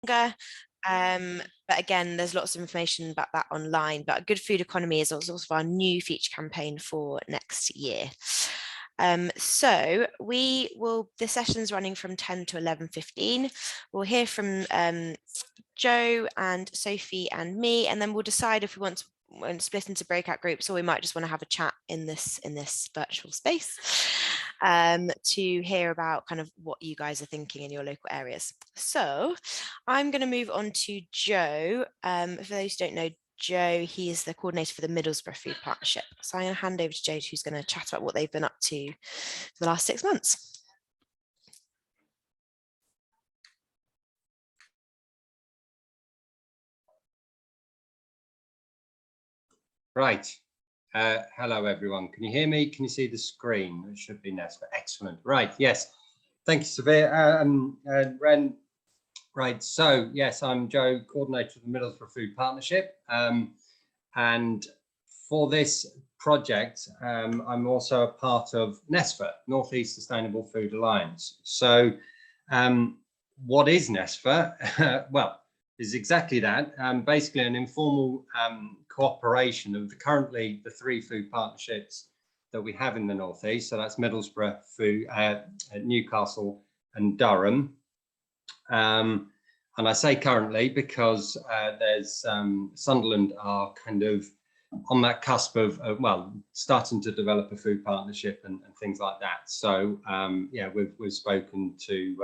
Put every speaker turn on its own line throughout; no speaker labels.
longer. But again, there's lots of information about that online. But a good food economy is also our new feature campaign for next year. So this session's running from 10 to 11:15. We'll hear from Joe and Sophie and me, and then we'll decide if we want to split into breakout groups, or we might just want to have a chat in this virtual space to hear about kind of what you guys are thinking in your local areas. So I'm going to move on to Joe. For those who don't know Joe, he is the coordinator for the Middlesbrough Food Partnership. So I'm going to hand over to Joe, who's going to chat about what they've been up to for the last 6 months.
Right. Hello, everyone. Can you hear me? Can you see the screen? It should be NESFA. Excellent. Right. Yes. Thank you, Sophie and Ren. Right. So, yes, I'm Joe, coordinator of the Middlesbrough Food Partnership. And for this project, I'm also a part of NESFA, North East Sustainable Food Alliance. So, what is NESFA? Well, is exactly that. Basically, an informal cooperation of currently the 3 food partnerships that we have in the North East. So that's Middlesbrough, Food, Newcastle, and Durham. And I say currently because there's Sunderland are kind of on that cusp of well, starting to develop a food partnership and things like that. So yeah, we've spoken to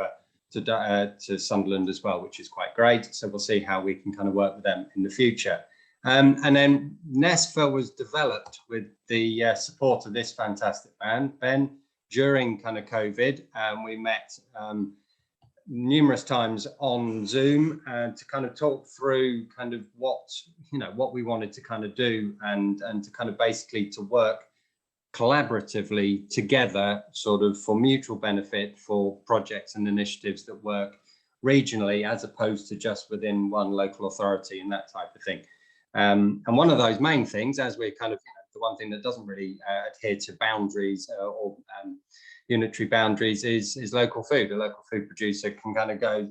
Sunderland as well, which is quite great. So we'll see how we can kind of work with them in the future. And then NESFA was developed with the support of this fantastic man, Ben, during kind of COVID. We met numerous times on Zoom to kind of talk through kind of what we wanted to kind of do and to kind of basically to work collaboratively together, sort of for mutual benefit for projects and initiatives that work regionally as opposed to just within one local authority and that type of thing. And one of those main things, as we're kind of the one thing that doesn't really adhere to boundaries or unitary boundaries is local food. A local food producer can kind of go,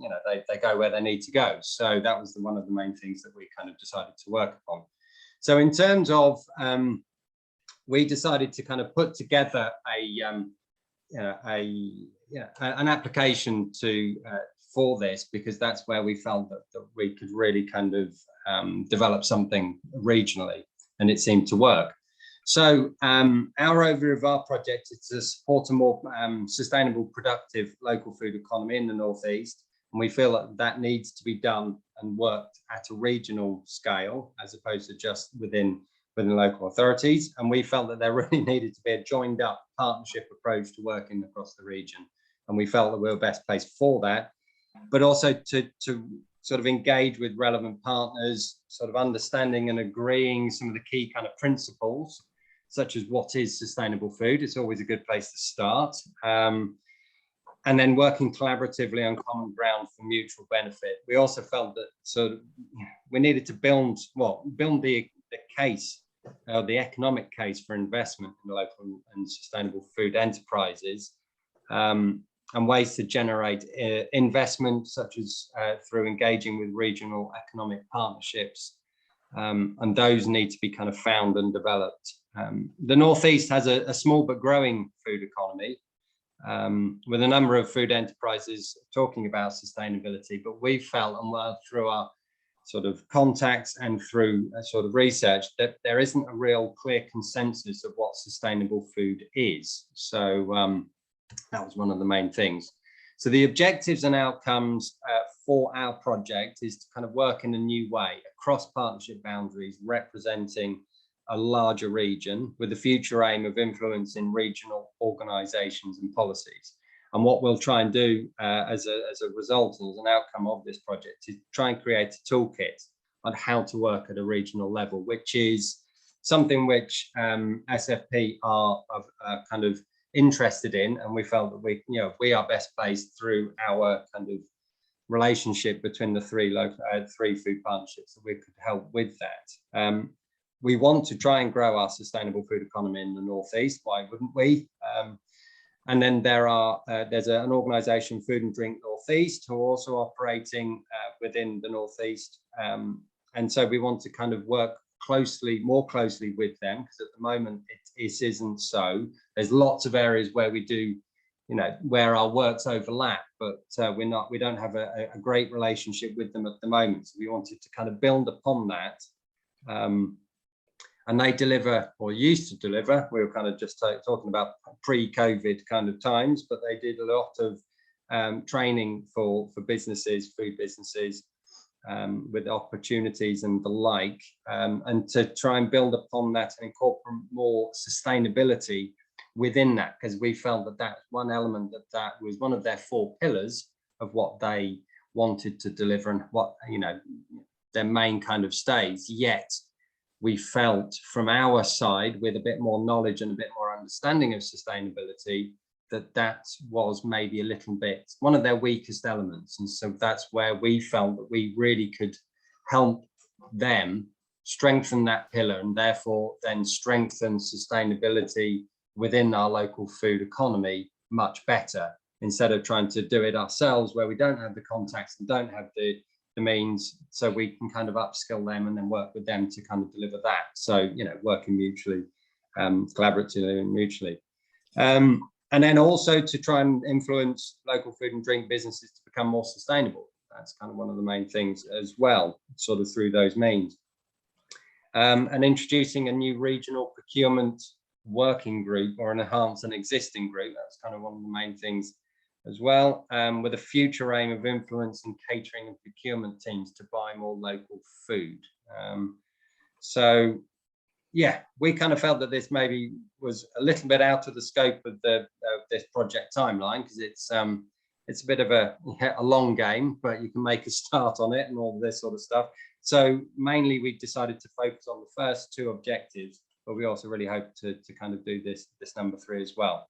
they go where they need to go. So that was one of the main things that we kind of decided to work upon. So in terms of we decided to kind of put together an application for this, because that's where we felt that we could really kind of develop something regionally, and it seemed to work. So our overview of our project is to support a more sustainable, productive local food economy in the North East, and we feel that needs to be done and worked at a regional scale as opposed to just within local authorities. And we felt that there really needed to be a joined up partnership approach to working across the region, and we felt that we were best placed for that, but also to sort of engage with relevant partners, sort of understanding and agreeing some of the key kind of principles, such as what is sustainable food. It's always a good place to start. And then working collaboratively on common ground for mutual benefit. We also felt that sort of we needed to build the case, the economic case for investment in local and sustainable food enterprises, and ways to generate investment, such as through engaging with regional economic partnerships. And those need to be kind of found and developed. The North East has a small but growing food economy, with a number of food enterprises talking about sustainability, but we felt, and through our sort of contacts and through sort of research, that there isn't a real clear consensus of what sustainable food is. So that was one of the main things. So the objectives and outcomes for our project is to kind of work in a new way across partnership boundaries, representing a larger region with the future aim of influencing regional organisations and policies. And what we'll try and do as a result and as an outcome of this project is try and create a toolkit on how to work at a regional level, which is something which SFP are kind of interested in, and we felt that we are best placed through our kind of relationship between the three food partnerships that we could help with that. We want to try and grow our sustainable food economy in the North East. Why wouldn't we? And then there's an organisation, Food and Drink North East, who are also operating within the North East. And so we want to kind of work more closely with them, because at the moment it isn't so. There's lots of areas where we do, where our works overlap, but we don't have a great relationship with them at the moment. So we wanted to kind of build upon that. And they deliver, or used to deliver, we were kind of just talking about pre-COVID kind of times, but they did a lot of training for businesses, food businesses, with opportunities and the like, and to try and build upon that and incorporate more sustainability within that, because we felt that that's one element that was one of their 4 pillars of what they wanted to deliver and what, their main kind of stays. Yet we felt from our side, with a bit more knowledge and a bit more understanding of sustainability, that was maybe a little bit one of their weakest elements. And so that's where we felt that we really could help them strengthen that pillar, and therefore then strengthen sustainability within our local food economy much better, instead of trying to do it ourselves, where we don't have the contacts and don't have the means. So we can kind of upskill them and then work with them to kind of deliver that. So, working mutually, collaboratively and mutually. And then also to try and influence local food and drink businesses to become more sustainable. That's kind of one of the main things as well, sort of through those means. And introducing a new regional procurement working group, or enhance an existing group. That's kind of one of the main things as well, with a future aim of influencing catering and procurement teams to buy more local food. So yeah, we kind of felt that this maybe was a little bit out of the scope of this project timeline, because it's a bit of a long game, but you can make a start on it and all this sort of stuff. So mainly we decided to focus on the first 2 objectives, but we also really hope to kind of do this number 3 as well.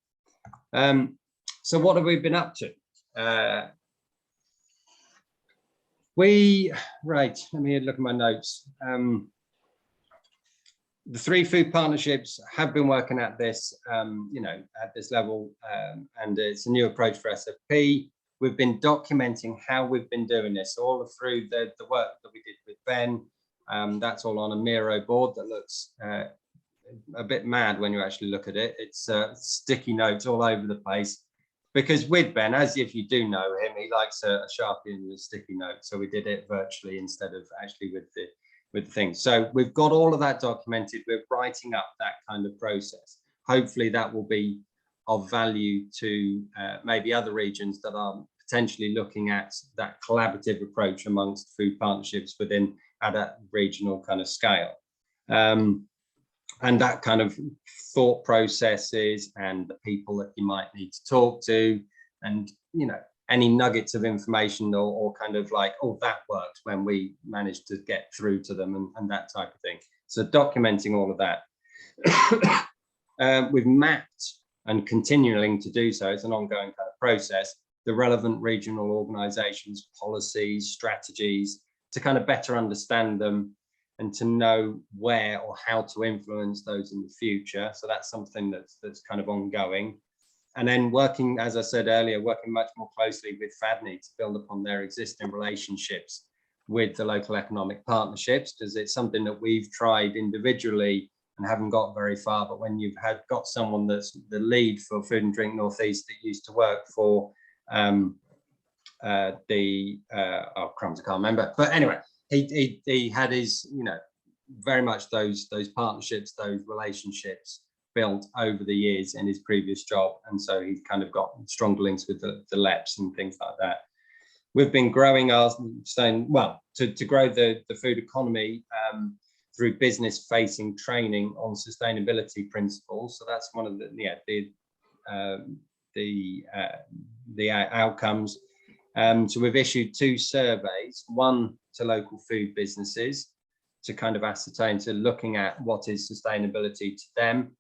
So what have we been up to? Right, let me look at my notes. The 3 food partnerships have been working at this, at this level, and it's a new approach for SFP. We've been documenting how we've been doing this all through the work that we did with Ben. That's all on a Miro board that looks a bit mad when you actually look at it. It's sticky notes all over the place, because with Ben, as if you do know him, he likes a Sharpie and a sticky note. So we did it virtually instead of actually with the thing. So we've got all of that documented. We're writing up that kind of process. Hopefully that will be of value to maybe other regions that are potentially looking at that collaborative approach amongst food partnerships at a regional kind of scale. And that kind of thought processes and the people that you might need to talk to, and any nuggets of information or kind of like, oh, that worked when we managed to get through to them, and that type of thing. So documenting all of that. We've mapped, and continuing to do so, it's an ongoing kind of process, the relevant regional organizations, policies, strategies, to kind of better understand them and to know where or how to influence those in the future. So that's something that's kind of ongoing. And then working, as I said earlier, working much more closely with FADNI to build upon their existing relationships with the local economic partnerships, because it's something that we've tried individually and haven't got very far. But when you've got someone that's the lead for Food and Drink North East that used to work for oh crumbs, I can't remember. But anyway, he had his, very much those partnerships, those relationships built over the years in his previous job, and so he's kind of got strong links with the LEPs and things like that. We've been growing to grow the food economy through business facing training on sustainability principles. So that's one of the outcomes. So we've issued 2 surveys, one to local food businesses to kind of ascertain, to looking at what is sustainability to them,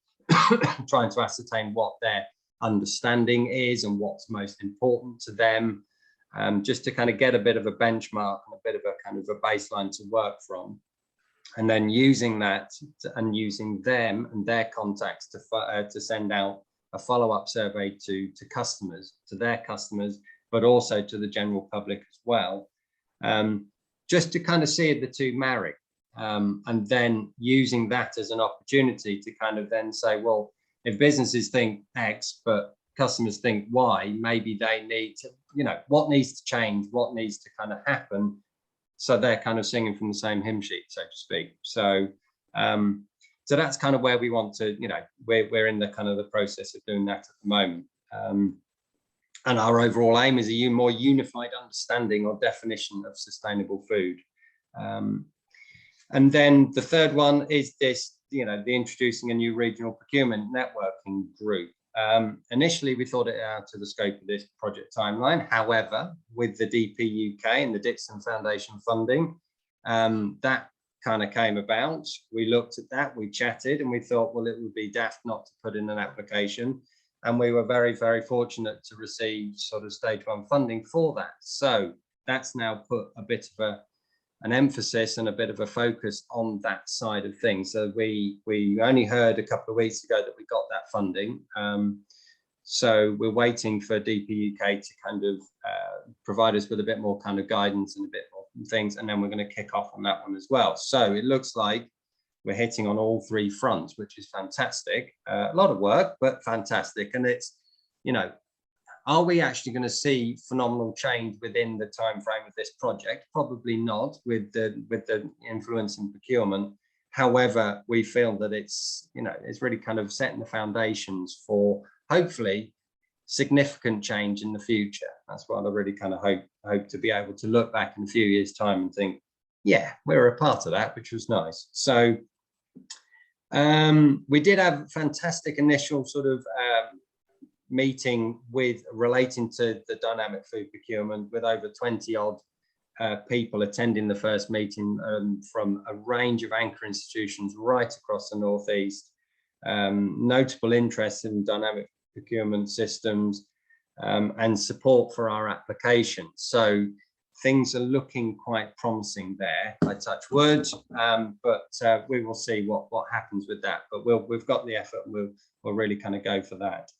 trying to ascertain what their understanding is and what's most important to them, just to kind of get a bit of a benchmark and a bit of a kind of a baseline to work from. And then using that and using them and their contacts to send out a follow-up survey to customers, to their customers, but also to the general public as well, just to kind of see the two marry, and then using that as an opportunity to kind of then say, well, if businesses think X, but customers think Y, maybe they need to, what needs to change, what needs to kind of happen, so they're kind of singing from the same hymn sheet, so to speak. So so that's kind of where we want to, we're in the kind of the process of doing that at the moment. And our overall aim is a more unified understanding or definition of sustainable food. And then the third one is this, the introducing a new regional procurement networking group. Initially, we thought it out to the scope of this project timeline. However, with the DP UK and the Dixon Foundation funding, that kind of came about. We looked at that, we chatted, and we thought, well, it would be daft not to put in an application. And we were very, very fortunate to receive sort of stage 1 funding for that. So that's now put a bit of an emphasis and a bit of a focus on that side of things. So we only heard a couple of weeks ago that we got that funding. So we're waiting for DP UK to kind of provide us with a bit more kind of guidance and a bit more things, and then we're going to kick off on that one as well. So it looks like we're hitting on all 3 fronts, which is fantastic. A lot of work, but fantastic. And it's, are we actually going to see phenomenal change within the time frame of this project? Probably not, with the influence in procurement. However, we feel that it's really kind of setting the foundations for hopefully significant change in the future. That's what I really kind of hope to be able to look back in a few years' time and think, yeah, we were a part of that, which was nice. So we did have a fantastic initial sort of meeting relating to the dynamic food procurement, with over 20 odd people attending the first meeting from a range of anchor institutions right across the Northeast. Notable interest in dynamic procurement systems and support for our application. So things are looking quite promising there. I touch wood, but we will see what happens with that. But we've got the effort, and we'll really kind of go for that.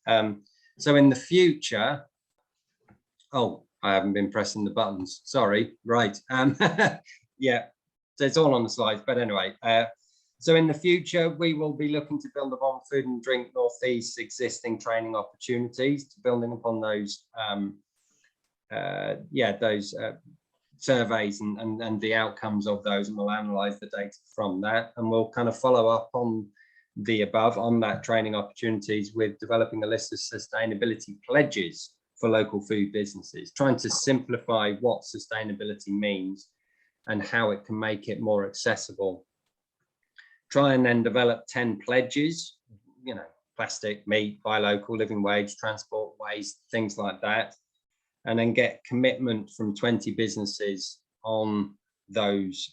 So in the future, oh, I haven't been pressing the buttons. Sorry. Right. Yeah, it's all on the slides. But anyway, so in the future, we will be looking to build upon Food and Drink Northeast's existing training opportunities, to building upon those, surveys and the outcomes of those, and we'll analyse the data from that, and we'll kind of follow up on the above on that training opportunities with developing a list of sustainability pledges for local food businesses, trying to simplify what sustainability means and how it can make it more accessible. Try and then develop 10 pledges, plastic, meat, buy local, living wage, transport, waste, things like that, and then get commitment from 20 businesses on those,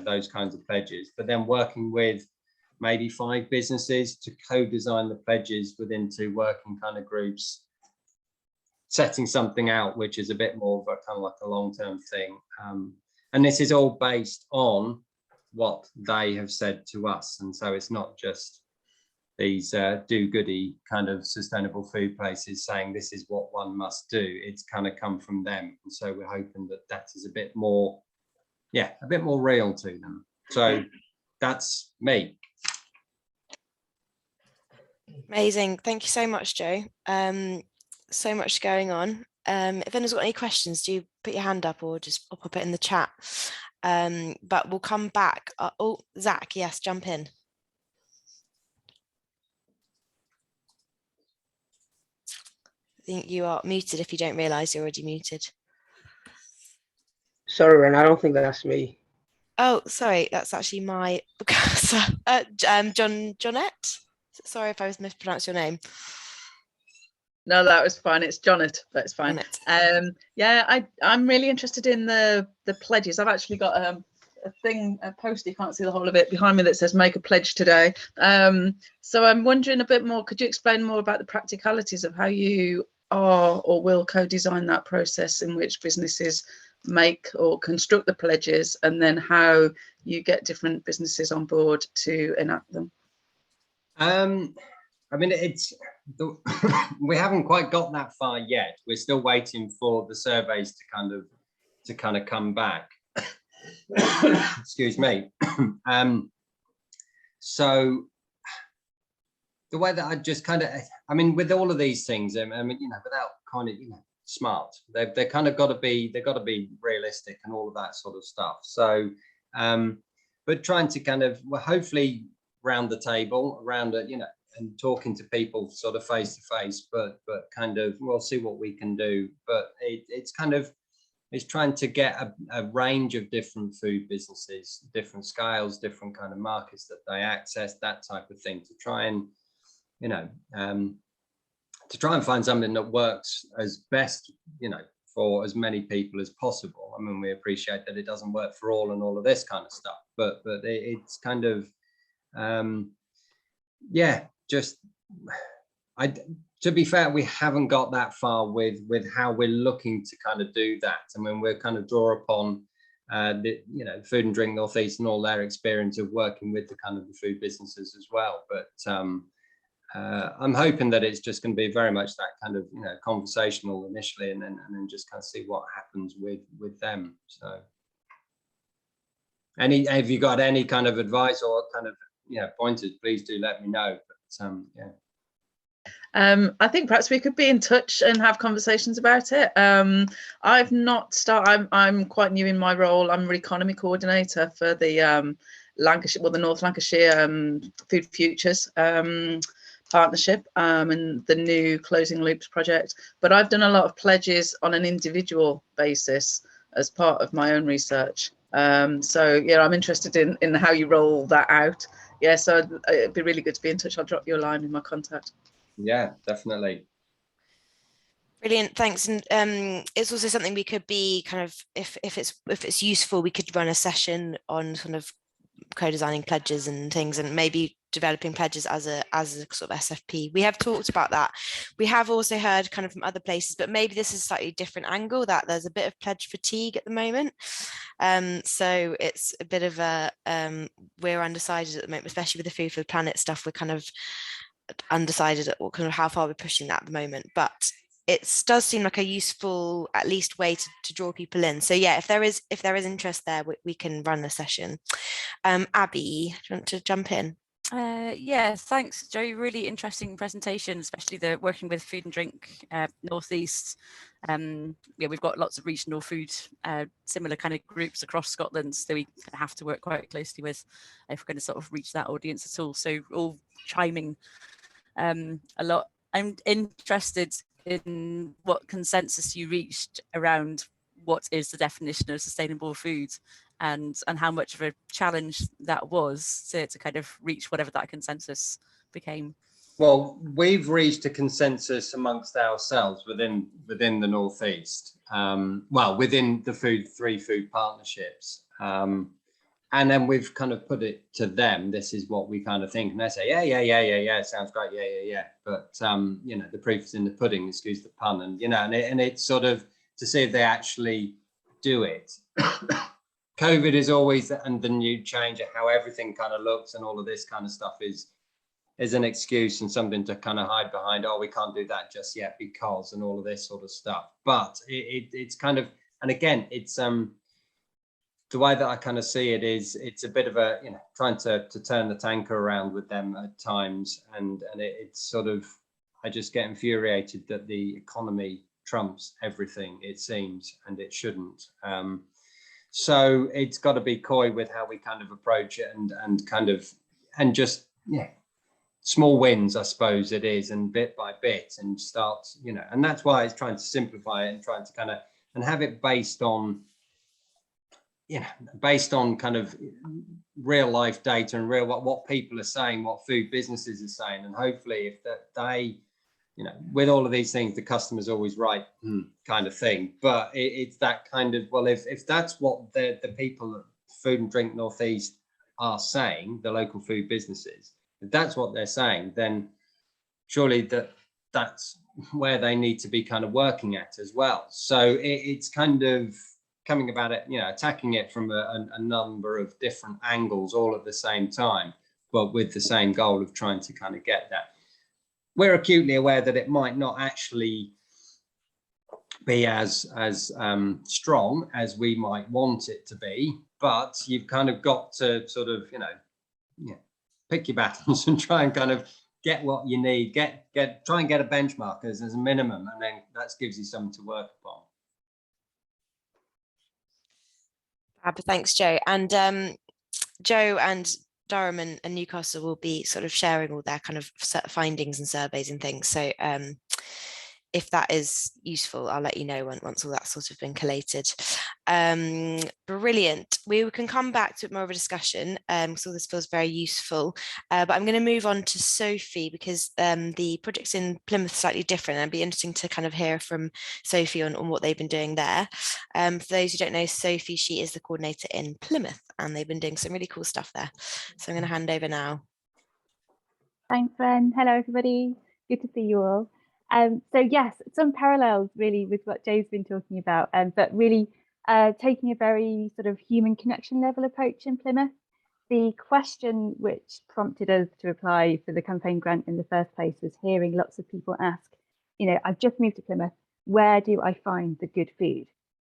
those kinds of pledges, but then working with maybe 5 businesses to co-design the pledges within 2 working kind of groups, setting something out which is a bit more of a kind of like a long-term thing. And this is all based on what they have said to us. And so it's not just these do-goody kind of sustainable food places saying this is what one must do. It's kind of come from them. And so we're hoping that that is a bit more real to them. So that's me.
Amazing. Thank you so much, Joe. So much going on. If anyone's got any questions, do put your hand up or just pop it in the chat. But we'll come back. Oh, Zach, yes, jump in. I think you are muted if you don't realise you're already muted.
Sorry, Ren, I don't think that's me.
Oh, sorry, that's actually my Jonette. Sorry if I was mispronounced your name.
No, that was fine. It's Jonette. That's fine. Yeah, I'm really interested in the pledges. I've actually got a poster, you can't see the whole of it, behind me that says make a pledge today. So I'm wondering a bit more, could you explain more about the practicalities of how you are or will co-design that process in which businesses make or construct the pledges, and then how you get different businesses on board to enact them?
I mean, we haven't quite got that far yet. We're still waiting for the surveys to kind of come back. Excuse me. So the way that I just kind of, I mean, with all of these things, I mean, you know, without kind of, you know, smart, they've kind of got to be realistic and all of that sort of stuff. So, but trying to kind of, well, hopefully round the table, around it, you know, and talking to people sort of face to face, but kind of, we'll see what we can do. But it's kind of, it's trying to get a range of different food businesses, different scales, different kind of markets that they access, that type of thing, to try and, you know, to try and find something that works as best, you know, for as many people as possible. I mean, we appreciate that it doesn't work for all and all of this kind of stuff, but it's kind of, yeah, just, to be fair, we haven't got that far with how we're looking to kind of do that. I mean, we're kind of draw upon the, you know, Food and Drink North East and all their experience of working with the kind of the food businesses as well. But I'm hoping that it's just going to be very much that kind of, you know, conversational initially, and then just kind of see what happens with them. So, have you got any kind of advice or kind of, you know, pointers? Please do let me know. But yeah.
I think perhaps we could be in touch and have conversations about it. I've not started. I'm quite new in my role. I'm economy coordinator for the Lancashire, well, the North Lancashire Food Futures partnership and the new Closing Loops project. But I've done a lot of pledges on an individual basis as part of my own research. So yeah, I'm interested in how you roll that out. Yeah, so it'd be really good to be in touch. I'll drop you a line with my contact.
Yeah, definitely.
Brilliant, thanks. And it's also something we could be kind of, if it's useful, we could run a session on sort of co-designing pledges and things, and maybe developing pledges as a sort of SFP. We have talked about that. We have also heard kind of from other places, but maybe this is a slightly different angle, that there's a bit of pledge fatigue at the moment. So it's a bit of a, we're undecided at the moment, especially with the Food for the Planet stuff. We're kind of undecided at what kind of how far we're pushing that at the moment, but it does seem like a useful at least way to draw people in. So yeah, if there is interest there, we can run a session. Abby, do you want to jump in?
Yeah, thanks, Joe. Really interesting presentation, especially the working with Food and Drink North East. Yeah, we've got lots of regional food, similar kind of groups across Scotland, so we have to work quite closely with if we're going to sort of reach that audience at all. So all chiming a lot. I'm interested in what consensus you reached around what is the definition of sustainable food, and how much of a challenge that was to kind of reach whatever that consensus became.
Well, we've reached a consensus amongst ourselves within the North East, well, within the three food partnerships. And then we've kind of put it to them. This is what we kind of think, and they say, yeah, sounds great, yeah. But you know, the proof is in the pudding, excuse the pun, and you know, and it's sort of to see if they actually do it. COVID is always, and the new change of how everything kind of looks and all of this kind of stuff is an excuse and something to kind of hide behind. Oh, we can't do that just yet because, and all of this sort of stuff. But it's kind of, and again, it's the way that I kind of see it is, it's a bit of a, you know, trying to turn the tanker around with them at times, and it's sort of, I just get infuriated that the economy trumps everything, it seems, and it shouldn't. So it's got to be coy with how we kind of approach it, and kind of, and just, yeah, small wins, I suppose it is, and bit by bit, and start, you know, and that's why it's trying to simplify it and trying to kind of, and have it based on, you know, based on kind of real life data and real what people are saying, what food businesses are saying, and hopefully if they, you know, with all of these things, the customer's always right, kind of thing. But it's that kind of, well, if that's what the people at Food and Drink North East are saying, the local food businesses, if that's what they're saying, then surely that's where they need to be kind of working at as well. So it's kind of coming about it, you know, attacking it from a number of different angles all at the same time, but with the same goal of trying to kind of get that. we're acutely aware that it might not actually be as strong as we might want it to be, but you've kind of got to sort of, pick your battles and try and kind of get what you need, try and get a benchmark as a minimum, and then that gives you something to work upon.
Thanks, Joe. And Joe and Durham and Newcastle will be sort of sharing all their kind of findings and surveys and things. So if that is useful, I'll let you know once all that's sort of been collated. Brilliant. We can come back to it more of a discussion, so this feels very useful. But I'm going to move on to Sophie, because the projects in Plymouth are slightly different. And it'd be interesting to kind of hear from Sophie on what they've been doing there. For those who don't know Sophie, she is the coordinator in Plymouth, and they've been doing some really cool stuff there. So I'm going to hand over now.
Thanks, Ren. Hello, everybody. Good to see you all. So yes, some parallels really with what Joe's been talking about, but really taking a very sort of human connection level approach in Plymouth. The question which prompted us to apply for the campaign grant in the first place was hearing lots of people ask, I've just moved to Plymouth, where do I find the good food?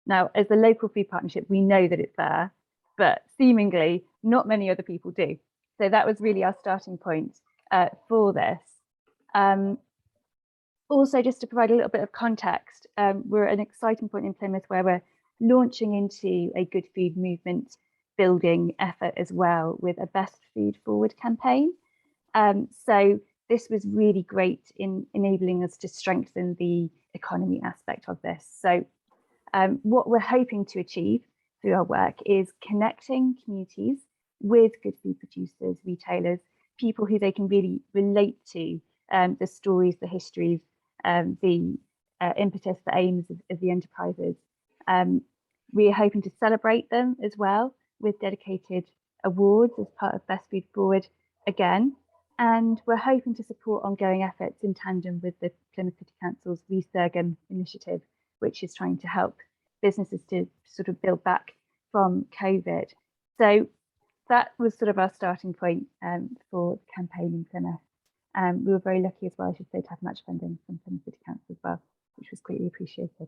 Now, as the local food partnership, we know that it's there, but seemingly not many other people do. So that was really our starting point for this. Also, just to provide a little bit of context, we're at an exciting point in Plymouth where we're launching into a good food movement building effort as well with a Best Food Forward campaign. So this was really great in enabling us to strengthen the economy aspect of this. So what we're hoping to achieve through our work is connecting communities with good food producers, retailers, people who they can really relate to, the stories, the histories, the impetus, the aims of the enterprises. We are hoping to celebrate them as well with dedicated awards as part of Best Food Forward again. And we're hoping to support ongoing efforts in tandem with the Plymouth City Council's Resurgam initiative, which is trying to help businesses to sort of build back from COVID. So that was sort of our starting point for the campaign in Plymouth. We were very lucky as well, I should say, to have match funding from Plymouth City Council as well, which was greatly appreciated.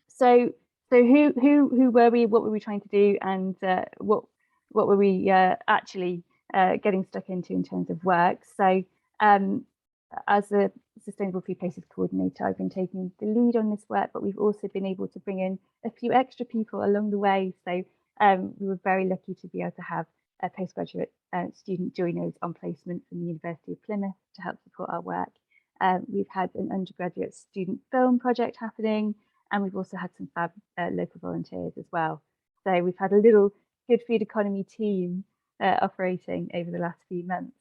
So who were we? What were we trying to do? And what were we actually getting stuck into in terms of work? So as a Sustainable Food Places coordinator, I've been taking the lead on this work, but we've also been able to bring in a few extra people along the way. So we were very lucky to be able to have a postgraduate student join us on placement from the University of Plymouth to help support our work. We've had an undergraduate student film project happening, and we've also had some fab local volunteers as well. So we've had a little good food economy team operating over the last few months.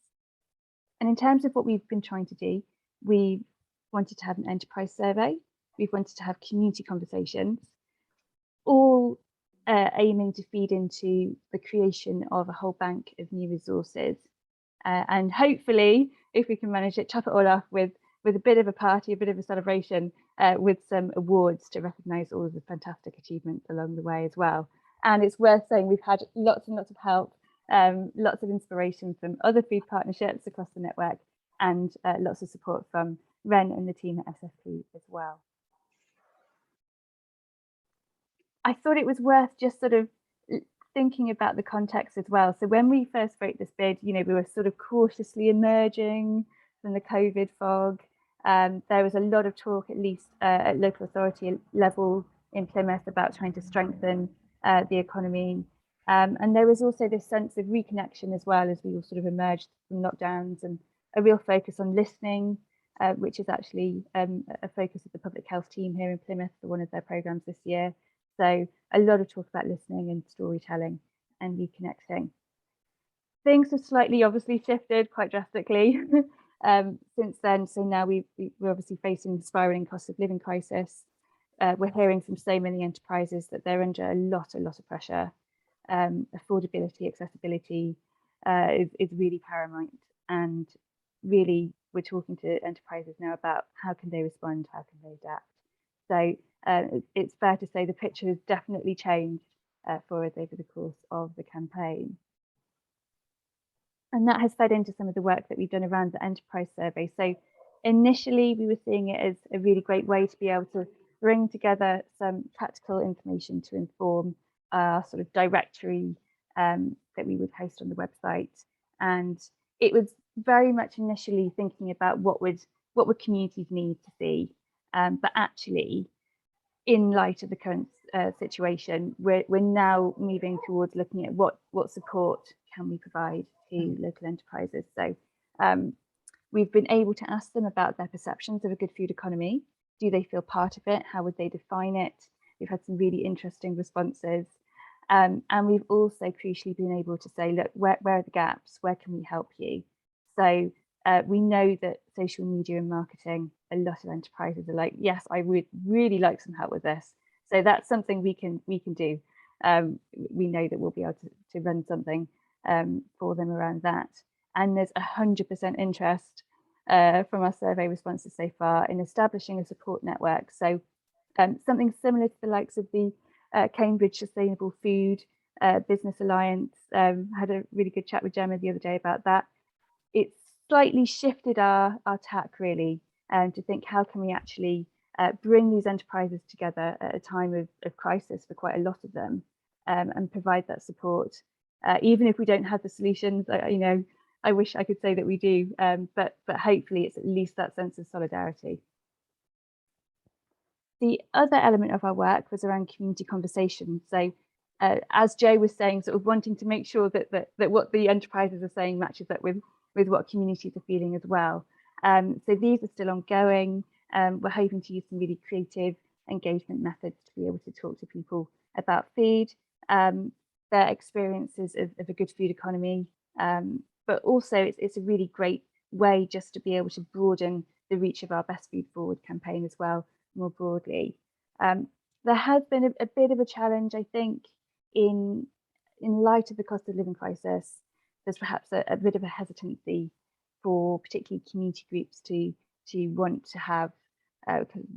And in terms of what we've been trying to do, we wanted to have an enterprise survey. We've wanted to have community conversations, all aiming to feed into the creation of a whole bank of new resources. And hopefully, if we can manage it, top it all off with a bit of a party, a bit of a celebration, with some awards to recognise all of the fantastic achievements along the way as well. And it's worth saying we've had lots and lots of help, lots of inspiration from other food partnerships across the network, and lots of support from Ren and the team at SFP as well. I thought it was worth just sort of thinking about the context as well. So when we first wrote this bid, we were sort of cautiously emerging from the COVID fog. There was a lot of talk, at least at local authority level in Plymouth, about trying to strengthen the economy. And there was also this sense of reconnection as well as we all sort of emerged from lockdowns, and a real focus on listening, which is actually a focus of the public health team here in Plymouth for one of their programmes this year. So a lot of talk about listening and storytelling and reconnecting. Things have slightly obviously shifted quite drastically since then. So now we're obviously facing the spiralling cost of living crisis. We're hearing from so many enterprises that they're under a lot of pressure. Affordability, accessibility is really paramount. And really, we're talking to enterprises now about how can they respond, how can they adapt. So it's fair to say the picture has definitely changed for us over the course of the campaign. And that has fed into some of the work that we've done around the enterprise survey. So initially, we were seeing it as a really great way to be able to bring together some practical information to inform our sort of directory that we would post on the website. And it was very much initially thinking about what would communities need to see, but actually, in light of the current situation, we're now moving towards looking at what support can we provide to local enterprises. So we've been able to ask them about their perceptions of a good food economy. Do they feel part of it? How would they define it? We've had some really interesting responses. And we've also crucially been able to say, look, where are the gaps? Where can we help you? So we know that social media and marketing, a lot of enterprises are like, yes, I would really like some help with this. So that's something we can do. We know that we'll be able to run something for them around that. And there's 100% interest from our survey responses so far in establishing a support network. So something similar to the likes of the Cambridge Sustainable Food Business Alliance. Had a really good chat with Gemma the other day about that. It's slightly shifted our tack really to think, how can we actually bring these enterprises together at a time of crisis for quite a lot of them, and provide that support, even if we don't have the solutions. I wish I could say that we do, but hopefully it's at least that sense of solidarity. The other element of our work was around community conversation. So as Joe was saying, sort of wanting to make sure that what the enterprises are saying matches up with what communities are feeling as well. So these are still ongoing. We're hoping to use some really creative engagement methods to be able to talk to people about food, their experiences of a good food economy, but also it's a really great way just to be able to broaden the reach of our Best Food Forward campaign as well, more broadly. There has been a bit of a challenge, I think, in light of the cost of living crisis. There's perhaps a bit of a hesitancy for particularly community groups to want to have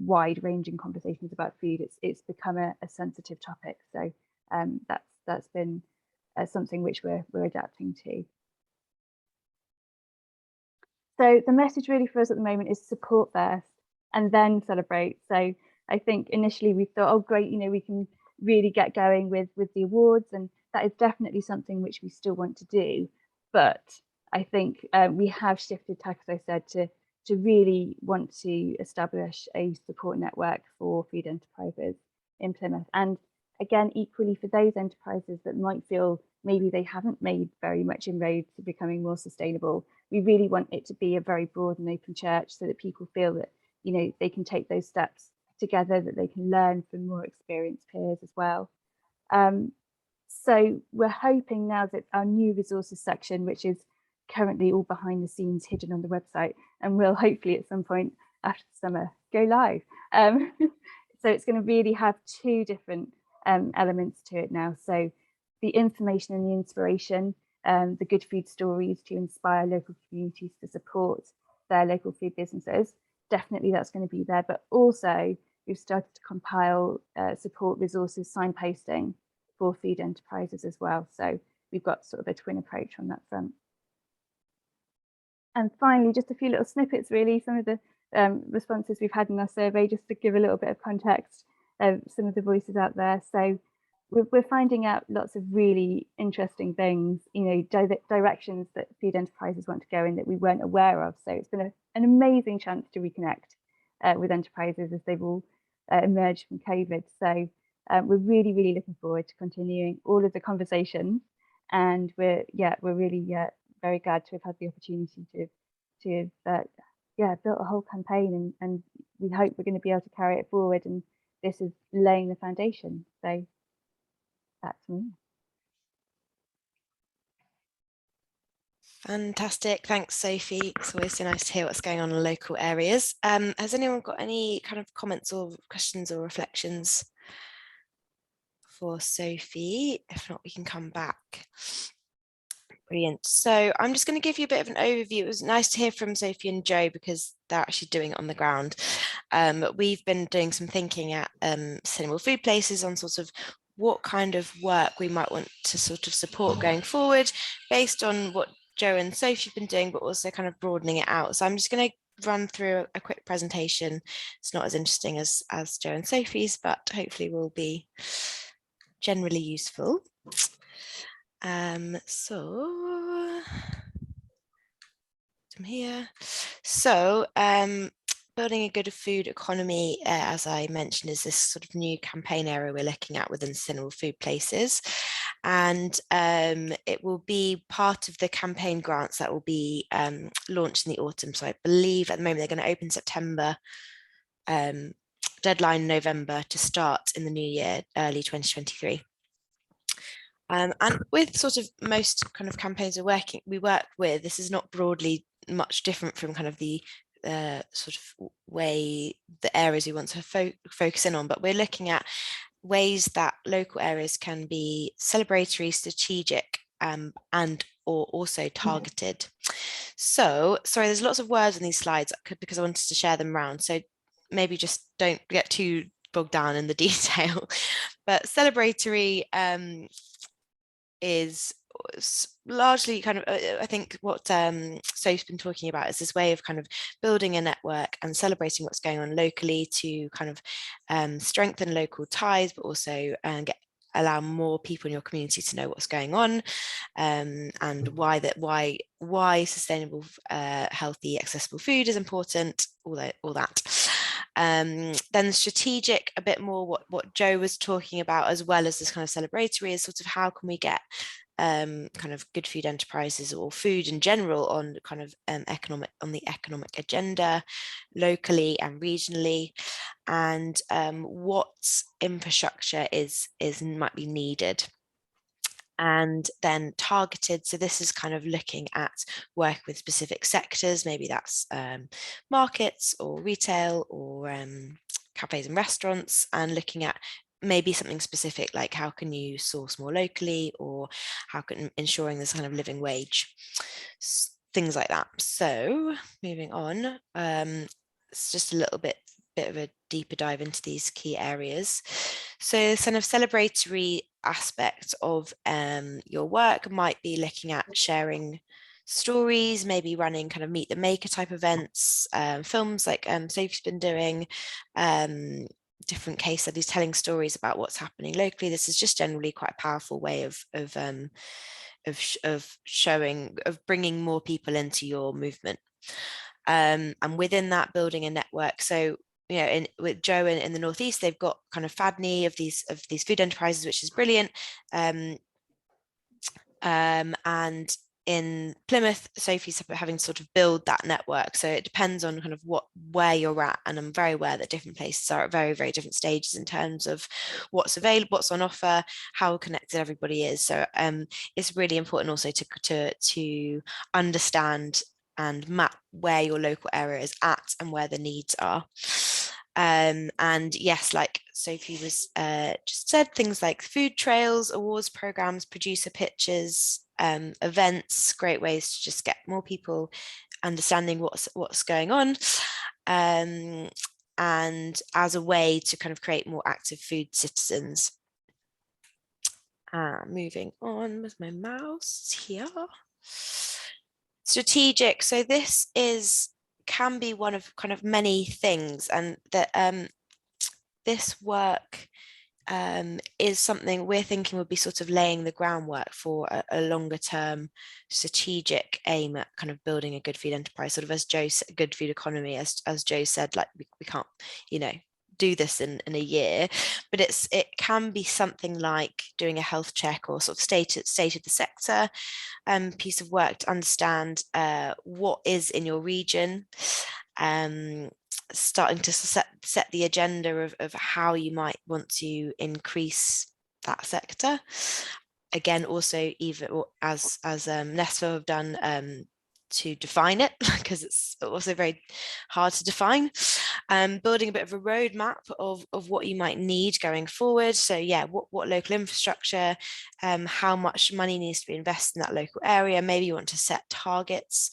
wide-ranging conversations about food. It's become a sensitive topic, so that's been something which we're adapting to. So the message really for us at the moment is support first and then celebrate. So I think initially we thought, oh great, we can really get going with the awards, and that is definitely something which we still want to do. But I think we have shifted tack, as I said, to really want to establish a support network for food enterprises in Plymouth. And again, equally for those enterprises that might feel maybe they haven't made very much inroads to becoming more sustainable, we really want it to be a very broad and open church, so that people feel that they can take those steps together, that they can learn from more experienced peers as well. So we're hoping now that our new resources section, which is currently all behind the scenes hidden on the website, and will hopefully at some point after the summer go live. So it's going to really have two different elements to it now. So the information and the inspiration, the good food stories to inspire local communities to support their local food businesses. Definitely that's going to be there, but also we've started to compile support resources, signposting for food enterprises as well. So we've got sort of a twin approach on that front. And finally, just a few little snippets really, some of the responses we've had in our survey, just to give a little bit of context of some of the voices out there. So we're finding out lots of really interesting things, directions that food enterprises want to go in that we weren't aware of. So it's been an amazing chance to reconnect with enterprises as they've all emerged from COVID. So we're really, really looking forward to continuing all of the conversations, and we're really very glad to have had the opportunity to built a whole campaign, and we hope we're going to be able to carry it forward, and this is laying the foundation. So that's me.
Fantastic. Thanks, Sophie. It's always so nice to hear what's going on in local areas. Has anyone got any kind of comments or questions or reflections for Sophie? If not, we can come back. Brilliant. So I'm just going to give you a bit of an overview. It was nice to hear from Sophie and Joe because they're actually doing it on the ground. We've been doing some thinking at Sustainable Food Places on sort of what kind of work we might want to sort of support going forward based on what Joe and Sophie have been doing, but also kind of broadening it out. So I'm just going to run through a quick presentation. It's not as interesting as Joe and Sophie's, but hopefully will be generally useful. So from here. So building a good food economy, as I mentioned, is this sort of new campaign area we're looking at within sustainable food places. And it will be part of the campaign grants that will be launched in the autumn. So I believe at the moment they're going to open September, deadline November to start in the new year, early 2023. And with sort of most kind of campaigns we work with, this is not broadly much different from kind of the sort of way the areas we want to focus in on, but we're looking at ways that local areas can be celebratory, strategic, and or also targeted. So, sorry, there's lots of words in these slides because I wanted to share them around. So maybe just don't get too bogged down in the detail. But celebratory is largely kind of, I think what Sophie's been talking about is this way of kind of building a network and celebrating what's going on locally to kind of strengthen local ties, but also allow more people in your community to know what's going on, and why sustainable, healthy, accessible food is important, all that. Then strategic, a bit more what Joe was talking about, as well as this kind of celebratory, is sort of how can we get kind of good food enterprises or food in general on kind of the economic agenda locally and regionally, and what infrastructure might be needed. And then targeted, so this is kind of looking at work with specific sectors, maybe that's markets or retail or cafes and restaurants, and looking at maybe something specific like how can you source more locally, or how can ensuring this kind of living wage, things like that. So moving on, it's just a little bit of a deeper dive into these key areas. So kind of celebratory aspect of your work might be looking at sharing stories, maybe running kind of meet the maker type events, films like Sophie's been doing, different case studies, telling stories about what's happening locally. This is just generally quite a powerful way of bringing more people into your movement, and within that building a network. So with Joe in the Northeast, they've got kind of FADNI of these food enterprises, which is brilliant. And in Plymouth, Sophie's having to sort of build that network. So it depends on kind of where you're at, and I'm very aware that different places are at very, very different stages in terms of what's available, what's on offer, how connected everybody is. So it's really important also to understand and map where your local area is at and where the needs are. And yes, like Sophie was just said, things like food trails, awards programs, producer pitches, events, great ways to just get more people understanding what's going on, and as a way to kind of create more active food citizens. Moving on with my mouse here. Strategic. So this can be one of kind of many things, and that this work is something we're thinking would be sort of laying the groundwork for a longer term strategic aim at kind of building a good food enterprise, sort of as Joe said, good food economy, as Joe said, like we can't do this in a year, but it can be something like doing a health check or sort of state of the sector piece of work to understand what is in your region, starting to set the agenda of how you might want to increase that sector. Again, also even as NESFA have done, to define it, because it's also very hard to define. Building a bit of a roadmap of what you might need going forward. So yeah, what local infrastructure, how much money needs to be invested in that local area. Maybe you want to set targets,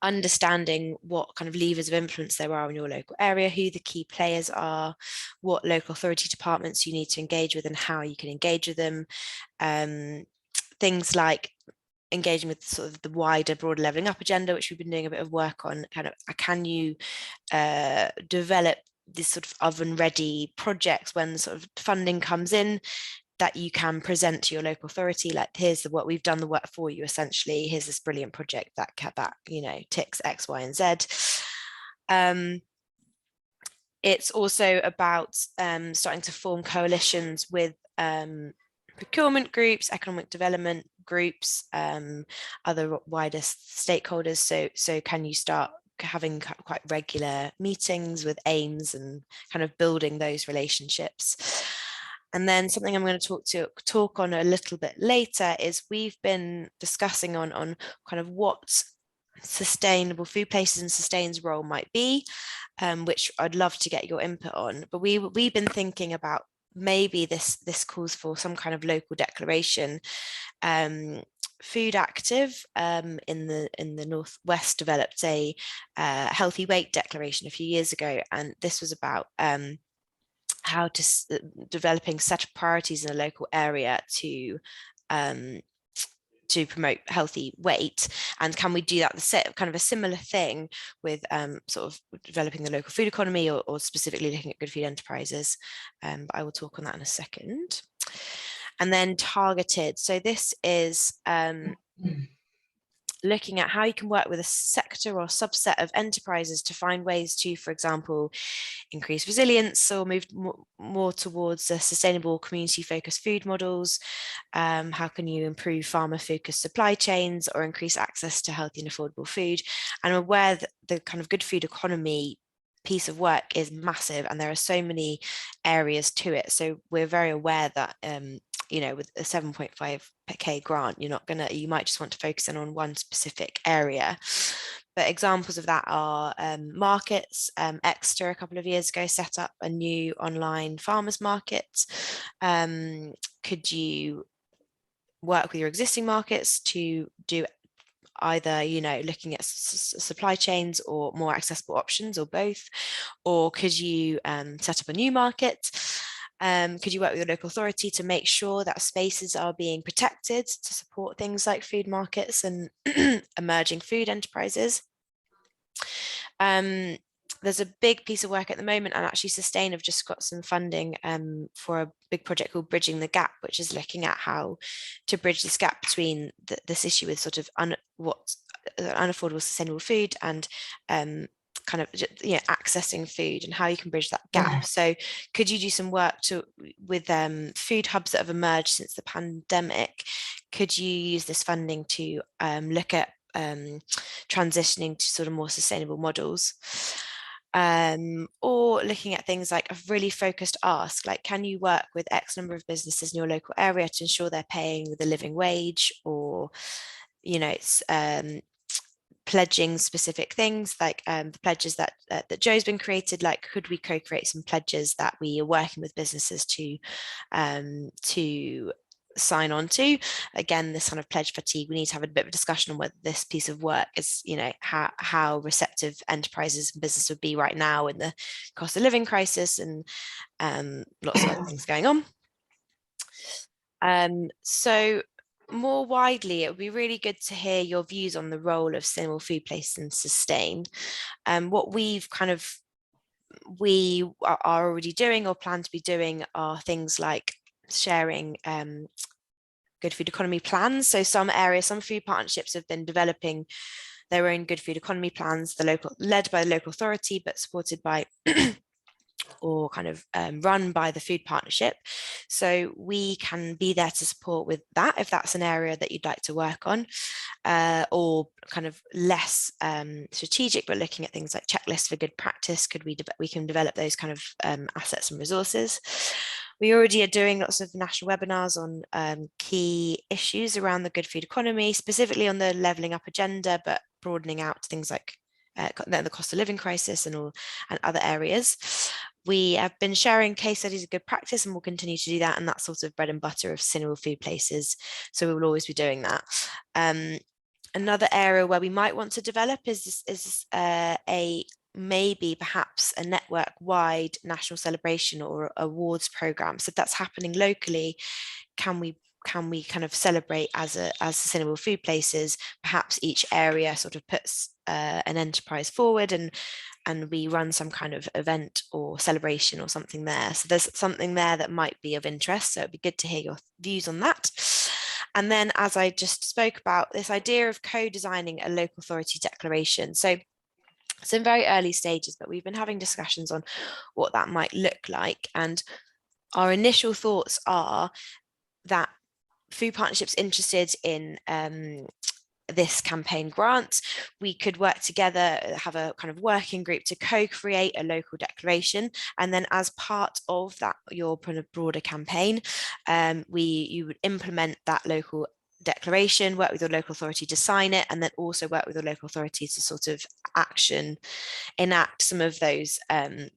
understanding what kind of levers of influence there are in your local area, who the key players are, what local authority departments you need to engage with and how you can engage with them. Things like engaging with sort of the wider, broader levelling up agenda, which we've been doing a bit of work on. Kind of, can you develop this sort of oven ready projects when sort of funding comes in, that you can present to your local authority, like, here's the work, we've done the work for you, essentially, here's this brilliant project that you know, ticks X, Y, and Z. It's also about starting to form coalitions with procurement groups, economic development groups, other wider stakeholders. So can you start having quite regular meetings with aims and kind of building those relationships? And then something I'm going to talk on a little bit later is we've been discussing on kind of what sustainable food places and Sustain's role might be, which I'd love to get your input on. But we've been thinking about maybe this calls for some kind of local declaration. Food Active in the Northwest developed a healthy weight declaration a few years ago, and this was about how to developing set of priorities in a local area to promote healthy weight. And can we do that, kind of a similar thing with sort of developing the local food economy, or specifically looking at good food enterprises? But I will talk on that in a second. And then targeted. So this is looking at how you can work with a sector or subset of enterprises to find ways to, for example, increase resilience or move more towards sustainable community-focused food models. How can you improve farmer-focused supply chains or increase access to healthy and affordable food? And I'm aware that the kind of good food economy piece of work is massive, and there are so many areas to it. So we're very aware that you know, with a 7.5k grant, you might just want to focus in on one specific area. But examples of that are markets. Exeter a couple of years ago set up a new online farmers market. Could you work with your existing markets to do either, you know, looking at supply chains or more accessible options, or both? Or could you set up a new market? Could you work with your local authority to make sure that spaces are being protected to support things like food markets and emerging food enterprises? There's a big piece of work at the moment, and actually Sustain have just got some funding for a big project called Bridging the Gap, which is looking at how to bridge this gap between this issue with sort of unaffordable sustainable food and kind of, you know, accessing food, and how you can bridge that gap. So could you do some work with food hubs that have emerged since the pandemic? Could you use this funding to look at transitioning to sort of more sustainable models? Or looking at things like a really focused ask, like, can you work with X number of businesses in your local area to ensure they're paying the living wage? Or, you know, it's pledging specific things, like the pledges that Joe's been created. Like, could we co-create some pledges that we are working with businesses to sign on to? Again, this kind of pledge fatigue, we need to have a bit of a discussion on whether this piece of work is, you know, how receptive enterprises and business would be right now in the cost of living crisis, and lots of other things going on. So more widely, it would be really good to hear your views on the role of sustainable food places and Sustain. What we are already doing or plan to be doing are things like sharing good food economy plans. So some food partnerships have been developing their own good food economy plans, led by the local authority, but supported by or kind of run by the food partnership. So we can be there to support with that if that's an area that you'd like to work on, or kind of less strategic, but looking at things like checklists for good practice. We can develop those kind of assets and resources. We already are doing lots of national webinars on key issues around the good food economy, specifically on the levelling up agenda, but broadening out to things like the cost of living crisis and other areas. We have been sharing case studies of good practice, and we'll continue to do that, and that's sort of bread and butter of sustainable food places. So we will always be doing that. Another area where we might want to develop is maybe perhaps a network-wide national celebration or awards program. So if that's happening locally, can we can we kind of celebrate as sustainable food places? Perhaps each area sort of puts an enterprise forward, and we run some kind of event or celebration or something there. So there's something there that might be of interest. So it'd be good to hear your views on that. And then, as I just spoke about, this idea of co-designing a local authority declaration. So it's in very early stages, but we've been having discussions on what that might look like. And our initial thoughts are that food partnerships interested in this campaign grant, we could work together, have a kind of working group to co-create a local declaration, and then as part of that, your kind of broader campaign, you would implement that local declaration, work with your local authority to sign it, and then also work with your local authority to sort of enact some of those kind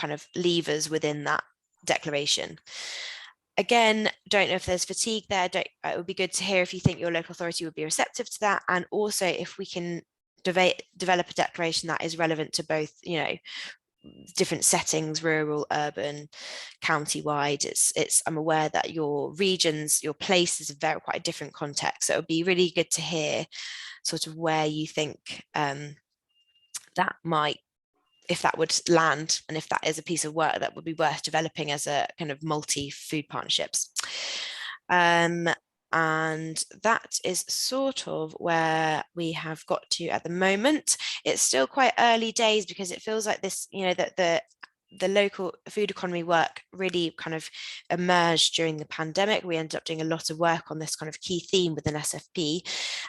of levers within that declaration. Again, don't know if there's fatigue there. It would be good to hear if you think your local authority would be receptive to that, and also if we can develop a declaration that is relevant to both, you know, different settings, rural, urban, county-wide. I'm aware that your regions, your places are very quite a different context. So it would be really good to hear sort of where you think that might, if that would land, and if that is a piece of work that would be worth developing as a kind of multi-food partnerships. And that is sort of where we have got to at the moment. It's still quite early days because it feels like this, you know, that the local food economy work really kind of emerged during the pandemic. We ended up doing a lot of work on this kind of key theme within SFP.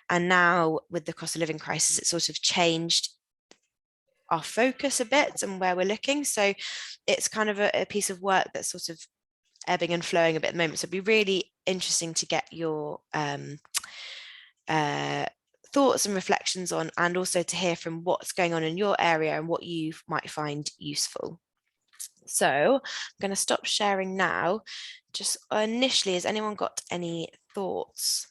And now with the cost of living crisis, it sort of changed our focus a bit and where we're looking. So it's kind of a piece of work that's sort of ebbing and flowing a bit at the moment. So it'd be really interesting to get your thoughts and reflections on, and also to hear from what's going on in your area and what you might find useful. So I'm going to stop sharing now. Just initially, has anyone got any thoughts?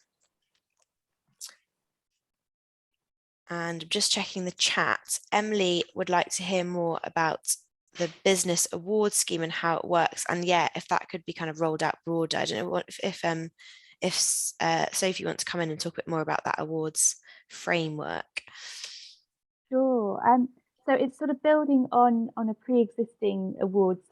And I'm just checking the chat. Emily would like to hear more about the business award scheme and how it works. And yeah, if that could be kind of rolled out broader. I don't know if Sophie wants to come in and talk a bit more about that awards framework.
Sure. So it's sort of building on a pre-existing awards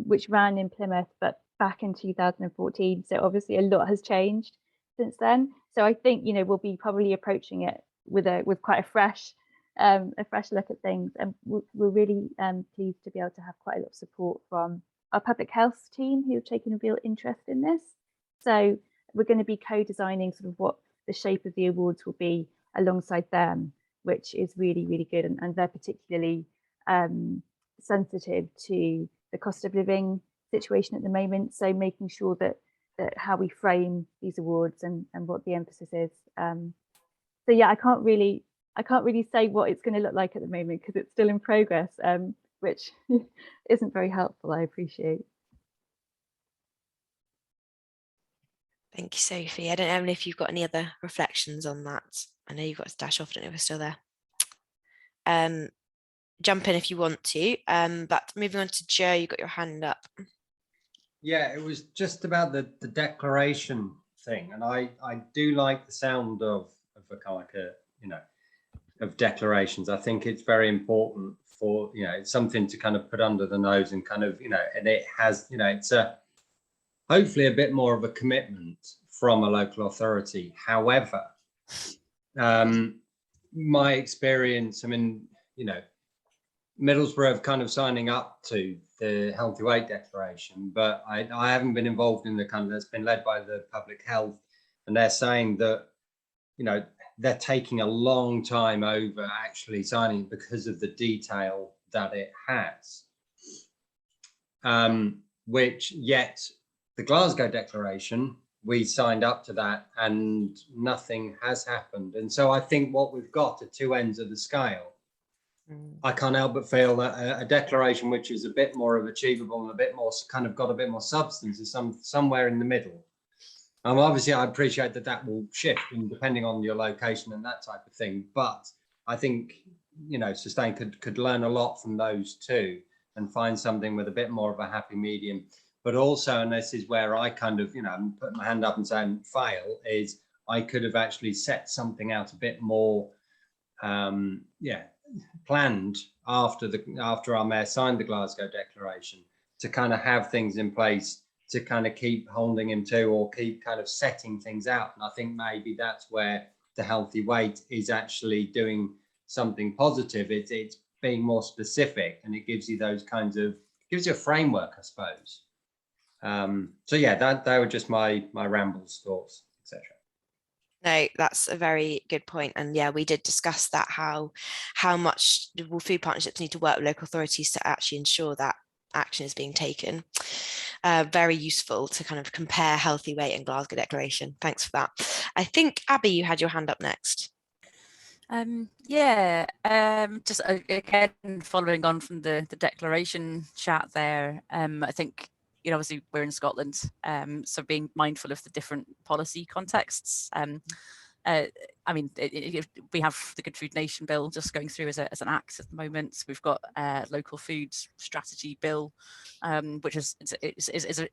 which ran in Plymouth, but back in 2014. So obviously a lot has changed since then. So I think, you know, we'll be probably approaching it with quite a fresh look at things, and we're really pleased to be able to have quite a lot of support from our public health team who have taken a real interest in this. So we're going to be co-designing sort of what the shape of the awards will be alongside them, which is really, really good, and they're particularly sensitive to the cost of living situation at the moment. So making sure that how we frame these awards and what the emphasis is. So yeah, I can't really say what it's going to look like at the moment because it's still in progress, which isn't very helpful, I appreciate.
Thank you, Sophie. I don't know, Emily, if you've got any other reflections on that. I know you've got to dash off, I don't know if we're still there. Jump in if you want to, but moving on to Joe, you got your hand up.
Yeah, it was just about the declaration thing, and I do like the sound of a kind of, you know, of declarations. I think it's very important for, you know, it's something to kind of put under the nose and kind of, you know, and it has, you know, it's hopefully a bit more of a commitment from a local authority. However, my experience, I mean, you know, Middlesbrough have kind of signing up to the Healthy Weight Declaration, but I haven't been involved in the kind of, that's been led by the public health, and they're saying that, you know, they're taking a long time over actually signing because of the detail that it has. Which yet the Glasgow Declaration, we signed up to that and nothing has happened. And so I think what we've got at two ends of the scale. I can't help but feel that a declaration which is a bit more of achievable and a bit more kind of got a bit more substance is somewhere in the middle. Obviously, I appreciate that will shift depending on your location and that type of thing. But I think, you know, Sustain could learn a lot from those two and find something with a bit more of a happy medium. but also, and this is where I kind of, you know, I'm putting my hand up and saying fail, is I could have actually set something out a bit more, planned after our mayor signed the Glasgow Declaration, to kind of have things in place to kind of keep holding him to, or keep kind of setting things out. And I think maybe that's where the healthy weight is actually doing something positive. It's being more specific, and it gives you those kinds of, gives you a framework, I suppose. So yeah, that were just my rambles, thoughts, etc.
No, that's a very good point. And yeah, we did discuss that, how much will food partnerships need to work with local authorities to actually ensure that action is being taken. Very useful to kind of compare healthy weight and Glasgow Declaration. Thanks for that. I think, Abby, you had your hand up next.
Just again, following on from the declaration chat there, I think, you know, obviously we're in Scotland, so being mindful of the different policy contexts. I mean, we have the Good Food Nation bill just going through as an act at the moment. We've got a local food strategy bill, which is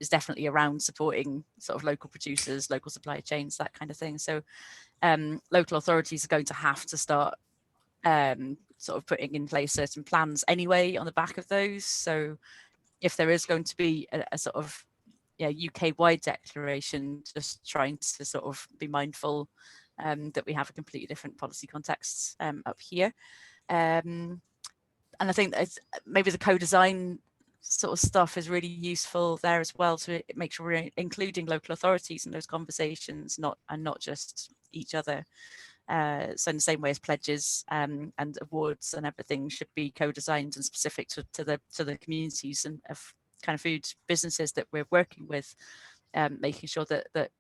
definitely around supporting sort of local producers, local supply chains, that kind of thing. So local authorities are going to have to start sort of putting in place certain plans anyway on the back of those. So if there is going to be a sort of UK-wide declaration, just trying to sort of be mindful that we have a completely different policy context up here. And I think that maybe the co-design sort of stuff is really useful there as well, to make sure we're including local authorities in those conversations, not just each other. So in the same way as pledges and awards and everything should be co-designed and specific to the communities and of kind of food businesses that we're working with, making sure that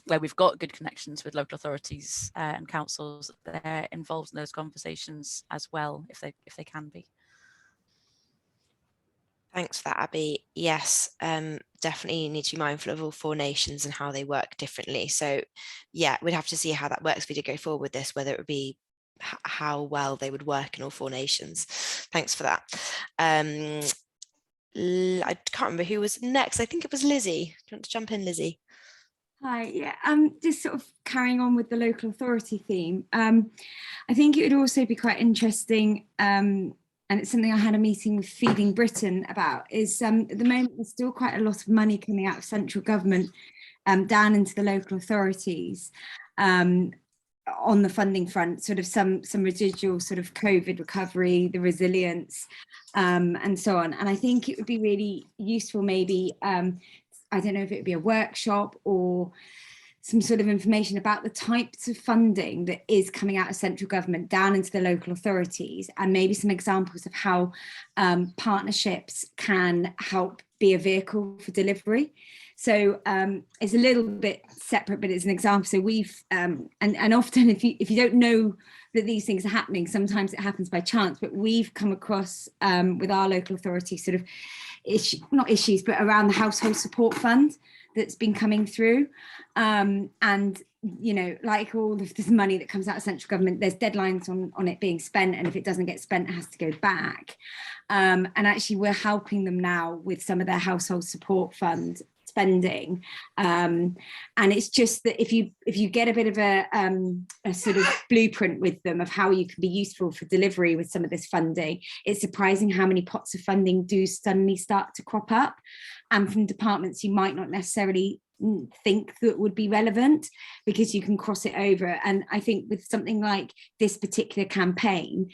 where we've got good connections with local authorities and councils, they're involved in those conversations as well, if they can be.
Thanks for that, Abby. Yes, definitely need to be mindful of all 4 nations and how they work differently. So yeah, we'd have to see how that works if we did go forward with this, whether it would be how well they would work in all 4 nations. Thanks for that. I can't remember who was next. I think it was Lizzie. Do you want to jump in, Lizzie?
Hi, yeah, just sort of carrying on with the local authority theme. I think it would also be quite interesting, and it's something I had a meeting with Feeding Britain about, is at the moment there's still quite a lot of money coming out of central government down into the local authorities on the funding front, sort of some residual sort of COVID recovery, the resilience, and so on. And I think it would be really useful, maybe, I don't know if it would be a workshop or some sort of information about the types of funding that is coming out of central government down into the local authorities, and maybe some examples of how partnerships can help be a vehicle for delivery. So it's a little bit separate, but it's an example. So we've, and often if you don't know that these things are happening, sometimes it happens by chance, but we've come across with our local authority sort of not issues, but around the household support fund that's been coming through. And, you know, like all of this money that comes out of central government, there's deadlines on it being spent. And if it doesn't get spent, it has to go back. And actually, we're helping them now with some of their household support fund spending. And it's just that if you get a bit of a sort of blueprint with them of how you can be useful for delivery with some of this funding, it's surprising how many pots of funding do suddenly start to crop up, and from departments you might not necessarily think that would be relevant, because you can cross it over. And I think with something like this particular campaign,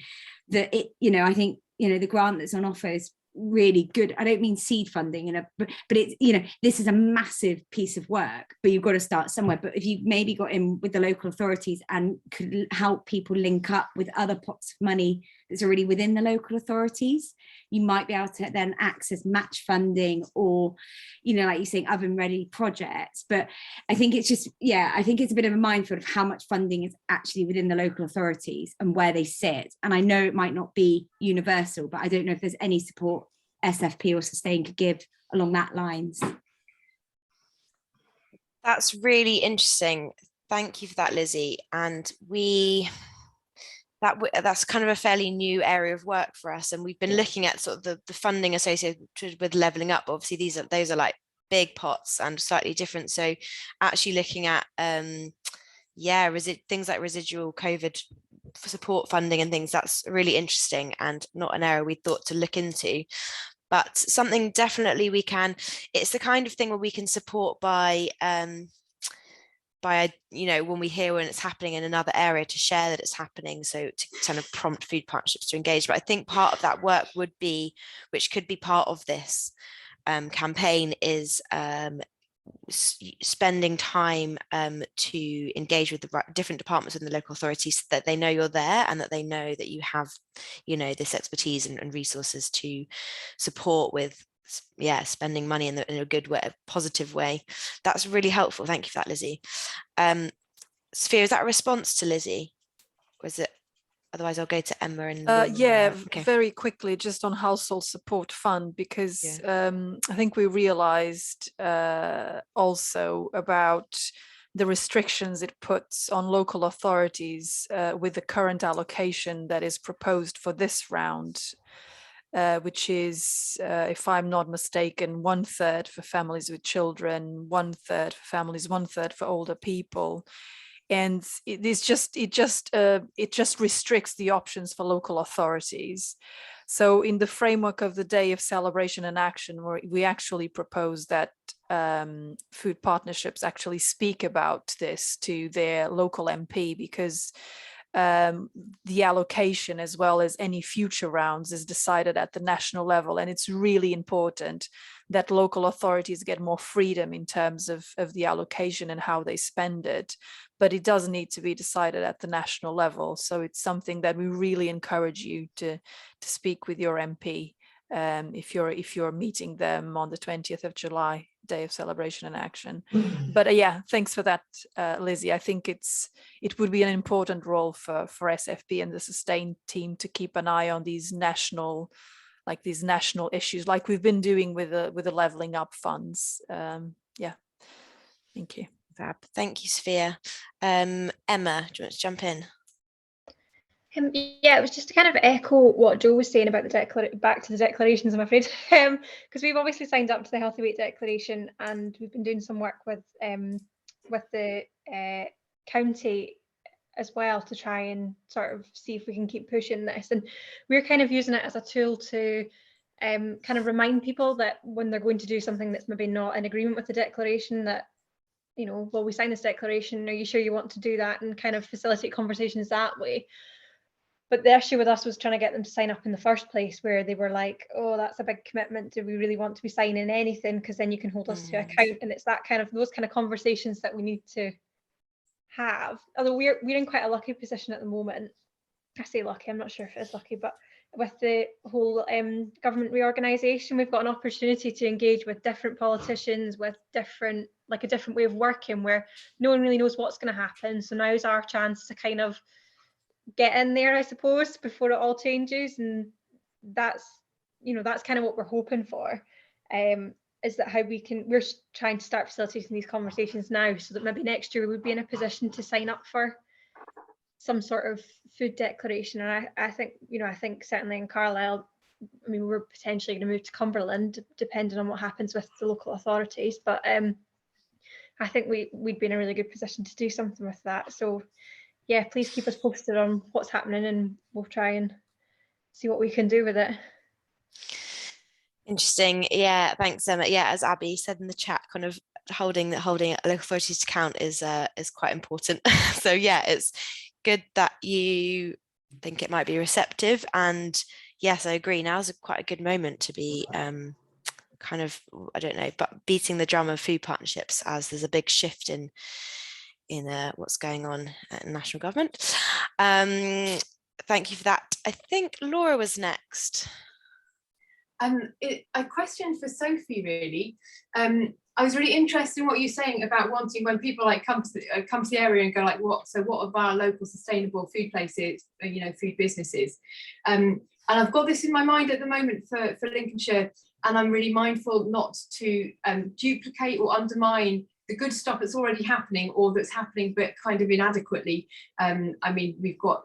that it, you know, I think, you know, the grant that's on offer is really good. I don't mean seed funding, you know, but it's, you know, this is a massive piece of work, but you've got to start somewhere. But if you maybe got in with the local authorities and could help people link up with other pots of money that's already within the local authorities, you might be able to then access match funding, or, you know, like you're saying, oven ready projects. But I think it's just, yeah, I think it's a bit of a mindful of how much funding is actually within the local authorities and where they sit. And I know it might not be universal, but I don't know if there's any support SFP or Sustain could give along that lines.
That's really interesting. Thank you for that, Lizzie. And that's kind of a fairly new area of work for us, and we've been looking at sort of the funding associated with levelling up. Obviously those are like big pots and slightly different. So actually looking at things like residual COVID support funding and things, that's really interesting and not an area we thought to look into, but something definitely we can. It's the kind of thing where we can support by when we hear when it's happening in another area, to share that it's happening, so to kind of prompt food partnerships to engage. But I think part of that work would be, which could be part of this campaign, is spending time to engage with the different departments in the local authorities, so that they know you're there and that they know that you have this expertise and resources to support with spending money in a good way, a positive way. That's really helpful. Thank you for that, Lizzie. Sophia, is that a response to Lizzie, or is it? Otherwise I'll go to Emma and
okay. Very quickly, just on household support fund, because I think we realized also about the restrictions it puts on local authorities with the current allocation that is proposed for this round, which is, if I'm not mistaken, 1/3 for families with children, 1/3 for families, 1/3 for older people. And it just restricts the options for local authorities. So in the framework of the Day of Celebration and Action, we actually propose that food partnerships actually speak about this to their local MP, because the allocation, as well as any future rounds, is decided at the national level, and it's really important that local authorities get more freedom in terms of the allocation and how they spend it, but it does need to be decided at the national level. So it's something that we really encourage you to speak with your MP if you're meeting them on the 20th of July, Day of Celebration and Action. But thanks for that, Lizzie. I think it would be an important role for SFP and the Sustain team to keep an eye on these national issues, like we've been doing with the levelling up funds. Thank you.
Fab. Thank you, Sophia. Emma, do you want to jump in?
It was just to kind of echo what Joe was saying about back to the declarations, I'm afraid, because we've obviously signed up to the Healthy Weight Declaration, and we've been doing some work with the county as well to try and sort of see if we can keep pushing this. And we're kind of using it as a tool to kind of remind people that when they're going to do something that's maybe not in agreement with the declaration, that, well, we signed this declaration, are you sure you want to do that, and kind of facilitate conversations that way. But the issue with us was trying to get them to sign up in the first place, where they were like, oh, that's a big commitment. Do we really want to be signing anything? Because then you can hold us to account. And it's those kind of conversations that we need to have. Although we're in quite a lucky position at the moment. I say lucky, I'm not sure if it is lucky, but with the whole government reorganisation, we've got an opportunity to engage with different politicians with a different way of working, where no one really knows what's going to happen. So now's our chance to kind of get in there, I suppose, before it all changes. And that's kind of what we're hoping for, is that we're trying to start facilitating these conversations now, so that maybe next year we would be in a position to sign up for some sort of food declaration. And I think certainly in Carlisle, I mean, we're potentially going to move to Cumberland depending on what happens with the local authorities, but I think we'd be in a really good position to do something with that. So please keep us posted on what's happening, and we'll try and see what we can do with it.
Interesting. Yeah, thanks, Emma. Yeah, as Abby said in the chat, kind of holding local authorities to account is quite important. So it's good that you think it might be receptive, and yes, I agree. Now's quite a good moment to be kind of, I don't know, but beating the drum of food partnerships, as there's a big shift in what's going on at national government. Thank you for that. I think Laura was next.
A question for Sophie, really. I was really interested in what you're saying about wanting, when people come to the area and go what of our local sustainable food places, food businesses, and I've got this in my mind at the moment for Lincolnshire, and I'm really mindful not to duplicate or undermine the good stuff that's already happening, or that's happening but kind of inadequately. I mean, we've got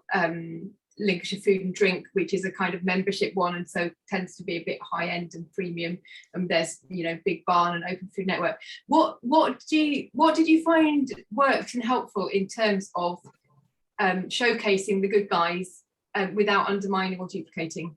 Lincolnshire Food and Drink, which is a kind of membership one, and so tends to be a bit high end and premium. And there's, you know, Big Barn and Open Food Network. What did you find worked and helpful in terms of showcasing the good guys without undermining or duplicating?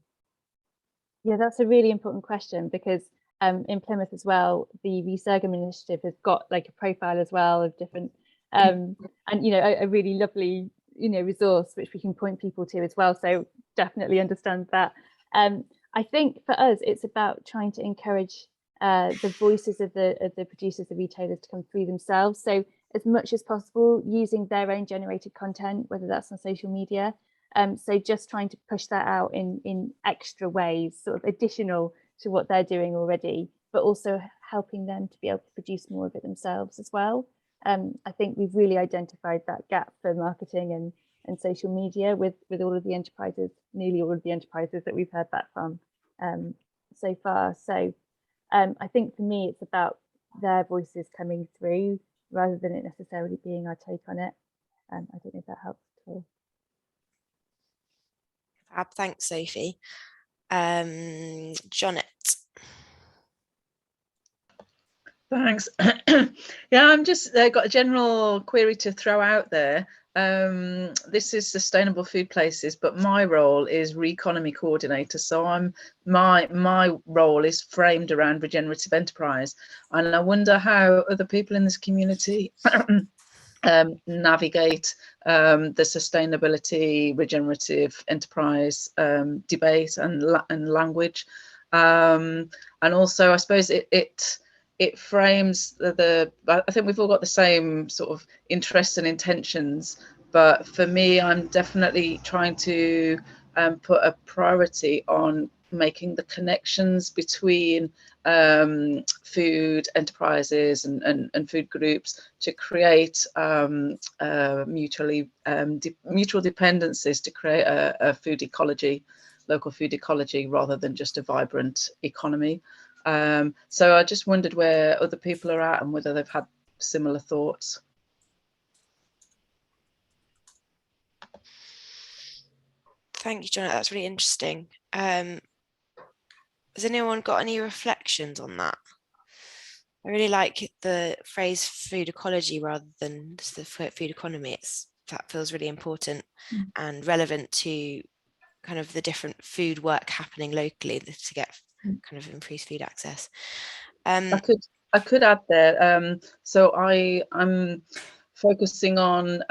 Yeah, that's a really important question, because in Plymouth as well, the Resurgam initiative has got like a profile as well of different and, you know, a really lovely, you know, resource which we can point people to as well. So definitely understand that. I think for us, it's about trying to encourage the voices of the producers, the retailers, to come through themselves. So as much as possible, using their own generated content, whether that's on social media. So just trying to push that out in extra ways, sort of additional to what they're doing already, but also helping them to be able to produce more of it themselves as well. I think we've really identified that gap for marketing and social media with all of the enterprises, nearly all of the enterprises that we've heard back from so far. So I think for me, it's about their voices coming through rather than it necessarily being our take on it. I don't know if that helps at all.
Fab, thanks, Sophie. Jonet.
Thanks. Yeah, I'm just got a general query to throw out there. This is Sustainable Food Places, but my role is Reconomy Coordinator. So my role is framed around regenerative enterprise, and I wonder how other people in this community navigate the sustainability regenerative enterprise debate and language, and also I suppose it frames I think we've all got the same sort of interests and intentions, but for me, I'm definitely trying to put a priority on making the connections between food enterprises and food groups to create mutual dependencies to create a food ecology, local food ecology, rather than just a vibrant economy. So I just wondered where other people are at and whether they've had similar thoughts.
Thank you, Janet. That's really interesting. Has anyone got any reflections on that? I really like the phrase food ecology rather than just the food economy. That feels really important and relevant to kind of the different food work happening locally to get kind of increased food access.
I could add there. So I'm focusing on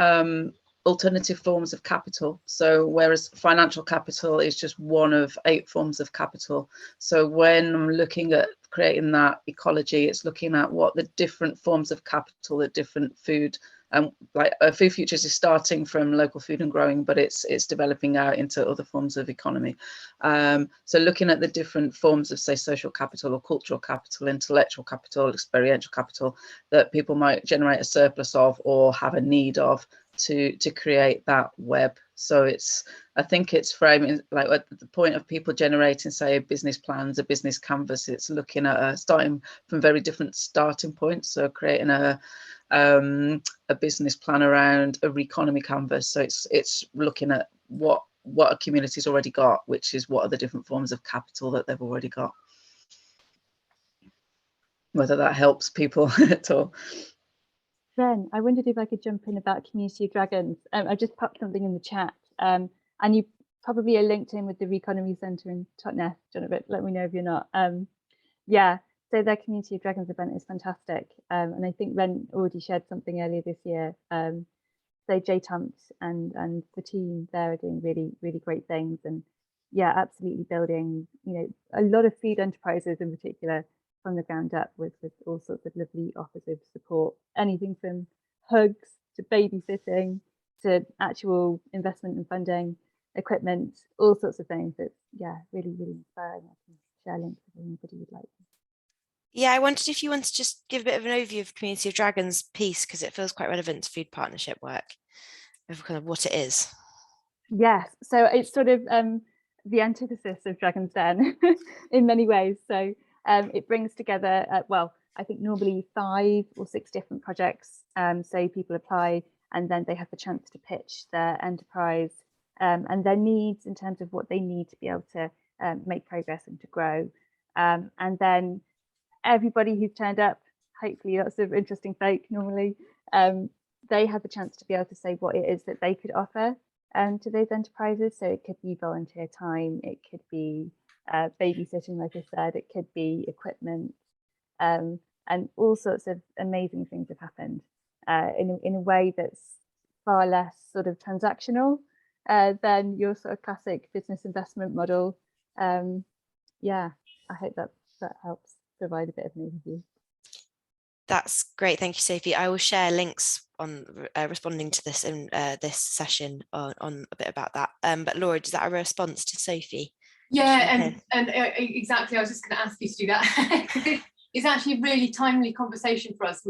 alternative forms of capital. So whereas financial capital is just one of 8 forms of capital. So when I'm looking at creating that ecology, it's looking at what the different forms of capital that different food, like Food Futures is starting from local food and growing, but it's developing out into other forms of economy. So looking at the different forms of, say, social capital or cultural capital, intellectual capital, experiential capital that people might generate a surplus of or have a need of to create that web. So I think it's framing, like at the point of people generating, say, business plans, a business canvas, it's looking at starting from very different starting points. So creating a business plan around a Reconomy canvas. So it's looking at what a community's already got, which is what are the different forms of capital that they've already got. Whether that helps people at all.
Ren, I wondered if I could jump in about Community of Dragons. I just popped something in the chat, and you probably are linked in with the Reconomy Centre in Totnes, John, but let me know if you're not. Yeah, so their Community of Dragons event is fantastic, and I think Ren already shared something earlier this year. So Jay Tumps and the team there are doing really, really great things, and yeah, absolutely building, you know, a lot of food enterprises in particular from the ground up with all sorts of lovely offers of support, anything from hugs to babysitting to actual investment and funding, equipment, all sorts of things. It's, yeah, really, really inspiring. I can share links if anybody would like.
Yeah, I wondered if you want to just give a bit of an overview of Community of Dragons piece, because it feels quite relevant to food partnership work, of kind of what it is.
Yes, so it's sort of the antithesis of Dragon's Den in many ways. So it brings together, well, I think normally 5 or 6 different projects. So people apply and then they have the chance to pitch their enterprise and their needs in terms of what they need to be able to make progress and to grow. And then everybody who's turned up, hopefully lots of interesting folk normally, they had the chance to be able to say what it is that they could offer to those enterprises. So it could be volunteer time, it could be babysitting, like I said, it could be equipment, and all sorts of amazing things have happened in a way that's far less sort of transactional than your sort of classic business investment model. Yeah, I hope that helps provide a bit of an overview.
That's great. Thank you, Sophie. I will share links on responding to this in this session on a bit about that. But Laura, is that a response to Sophie?
Yeah, and exactly. I was just going to ask you to do that. It's actually a really timely conversation for us.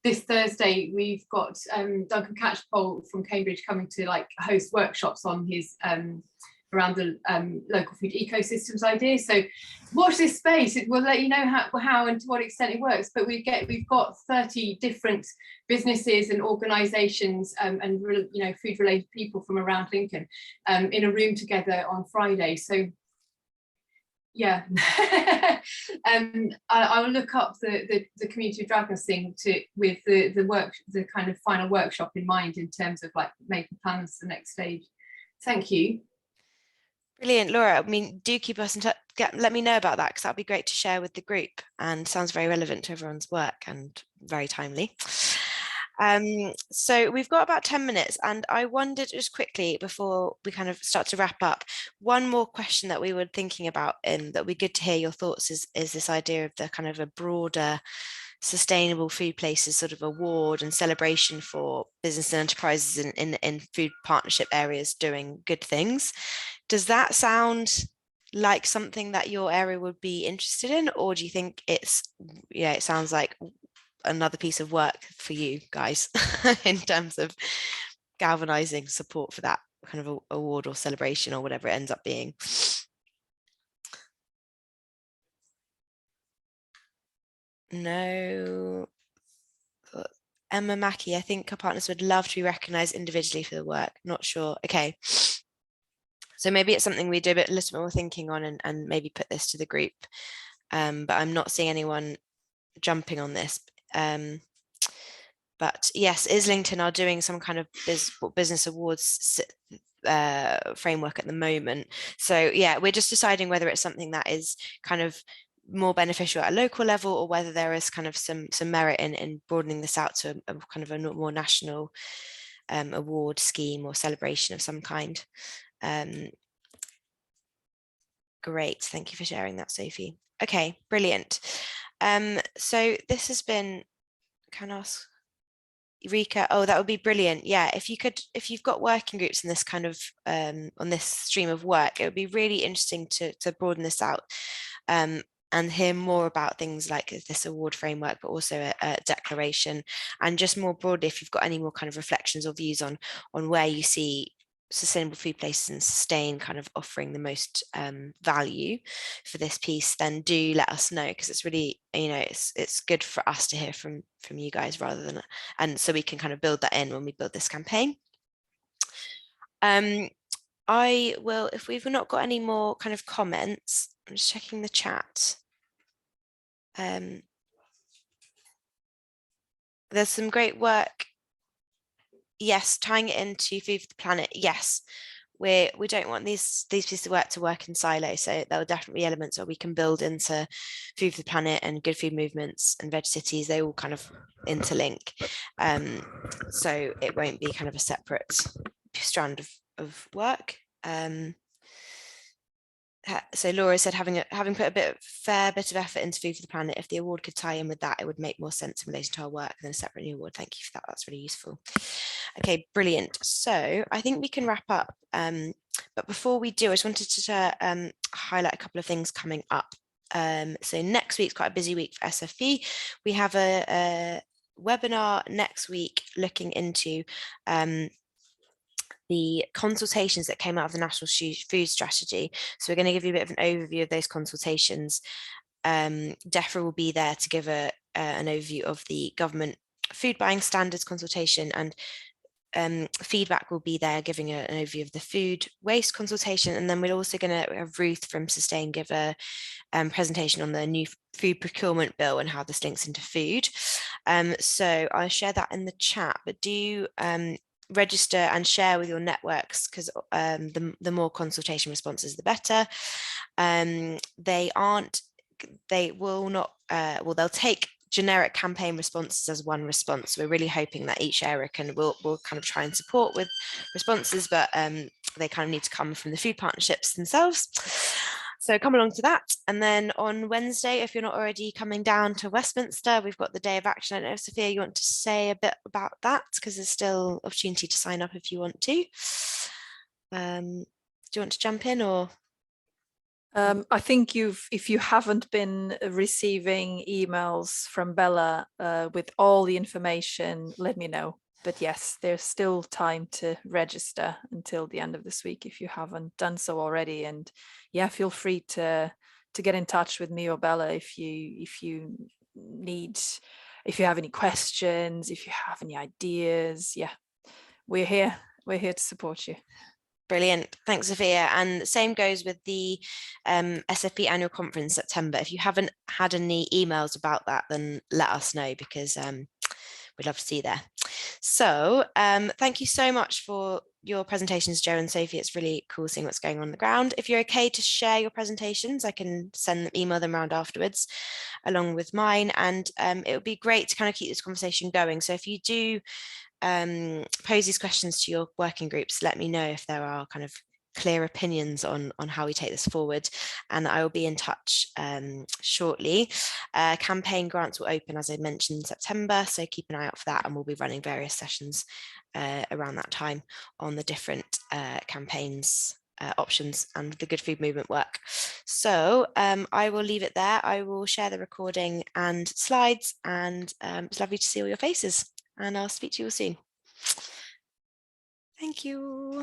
This Thursday, we've got Duncan Catchpole from Cambridge coming to host workshops on his around the local food ecosystems idea. So watch this space. It will let you know how and to what extent it works. But we've got 30 different businesses and organisations and food related people from around Lincoln in a room together on Friday. So yeah, I'll look up the Community of Dragons thing with the kind of final workshop in mind in terms of making plans for the next stage. Thank you.
Brilliant, Laura. I mean, do keep us in touch. Let me know about that, because that'd be great to share with the group, and sounds very relevant to everyone's work and very timely. So we've got about 10 minutes, and I wondered just quickly before we kind of start to wrap up, one more question that we were thinking about and that would be good to hear your thoughts is this idea of the kind of a broader sustainable food places sort of award and celebration for business and enterprises in food partnership areas doing good things. Does that sound like something that your area would be interested in, or do you think it sounds like another piece of work for you guys in terms of galvanizing support for that kind of award or celebration or whatever it ends up being? No. Emma Mackey, I think our partners would love to be recognised individually for the work. Not sure. Okay. So maybe it's something we do a little bit more thinking on and maybe put this to the group. But I'm not seeing anyone jumping on this. But yes, Islington are doing some kind of business awards framework at the moment. So yeah, we're just deciding whether it's something that is kind of more beneficial at a local level, or whether there is kind of some merit in broadening this out to a kind of a more national award scheme or celebration of some kind. Great, thank you for sharing that, Sophie. Okay, brilliant. So this has been, can I ask Eureka? Oh, that would be brilliant. Yeah, if you've got working groups in this kind of on this stream of work, it would be really interesting to broaden this out and hear more about things like this award framework, but also a declaration, and just more broadly, if you've got any more kind of reflections or views on where you see sustainable food places and sustain kind of offering the most value for this piece, then do let us know, because it's really, it's good for us to hear from you guys rather than, and so we can kind of build that in when we build this campaign. I will, if we've not got any more kind of comments, I'm just checking the chat. There's some great work. Yes, tying it into Food for the Planet. Yes, we don't want these pieces of work to work in silos. So there will definitely be elements where we can build into Food for the Planet and Good Food Movements and Veg Cities. They all kind of interlink. So it won't be kind of a separate strand of work. So Laura said, having put a fair bit of effort into Food for the Planet, if the award could tie in with that, it would make more sense in relation to our work than a separate new award. Thank you for that. That's really useful. Okay, brilliant. So I think we can wrap up. But before we do, I just wanted to highlight a couple of things coming up. So next week's quite a busy week for SFE. We have a webinar next week looking into the consultations that came out of the National Food Strategy. So we're going to give you a bit of an overview of those consultations. DEFRA will be there to give an overview of the government food buying standards consultation, and feedback will be there giving an overview of the food waste consultation, and then we're also going to have Ruth from Sustain give a presentation on the new food procurement bill and how this links into food. So I'll share that in the chat, but do register and share with your networks, because the more consultation responses, the better. They will not, well, they'll take generic campaign responses as one response. We're really hoping that each area will kind of try and support with responses, but they kind of need to come from the food partnerships themselves. So come along to that. And then on Wednesday, if you're not already coming down to Westminster, we've got the Day of Action. I don't know if Sophia, you want to say a bit about that, because there's still opportunity to sign up if you want to. Do you want to jump in, or?
I think if you haven't been receiving emails from Bella with all the information, let me know. But yes, there's still time to register until the end of this week if you haven't done so already. And yeah, feel free to get in touch with me or Bella if you have any questions, if you have any ideas. Yeah, we're here to support you.
Brilliant. Thanks, Sophia. And same goes with the SFP annual conference September. If you haven't had any emails about that, then let us know, because we'd love to see you there. So thank you so much for your presentations, Joe and Sophie. It's really cool seeing what's going on the ground. If you're okay to share your presentations, I can email them around afterwards along with mine. And it would be great to kind of keep this conversation going. So if you do pose these questions to your working groups, let me know if there are kind of clear opinions on how we take this forward, and I will be in touch shortly. Campaign grants will open, as I mentioned, in September, so keep an eye out for that, and we'll be running various sessions around that time on the different campaigns options and the Good Food Movement work. So I will leave it there. I will share the recording and slides, and it's lovely to see all your faces, and I'll speak to you all soon. Thank you.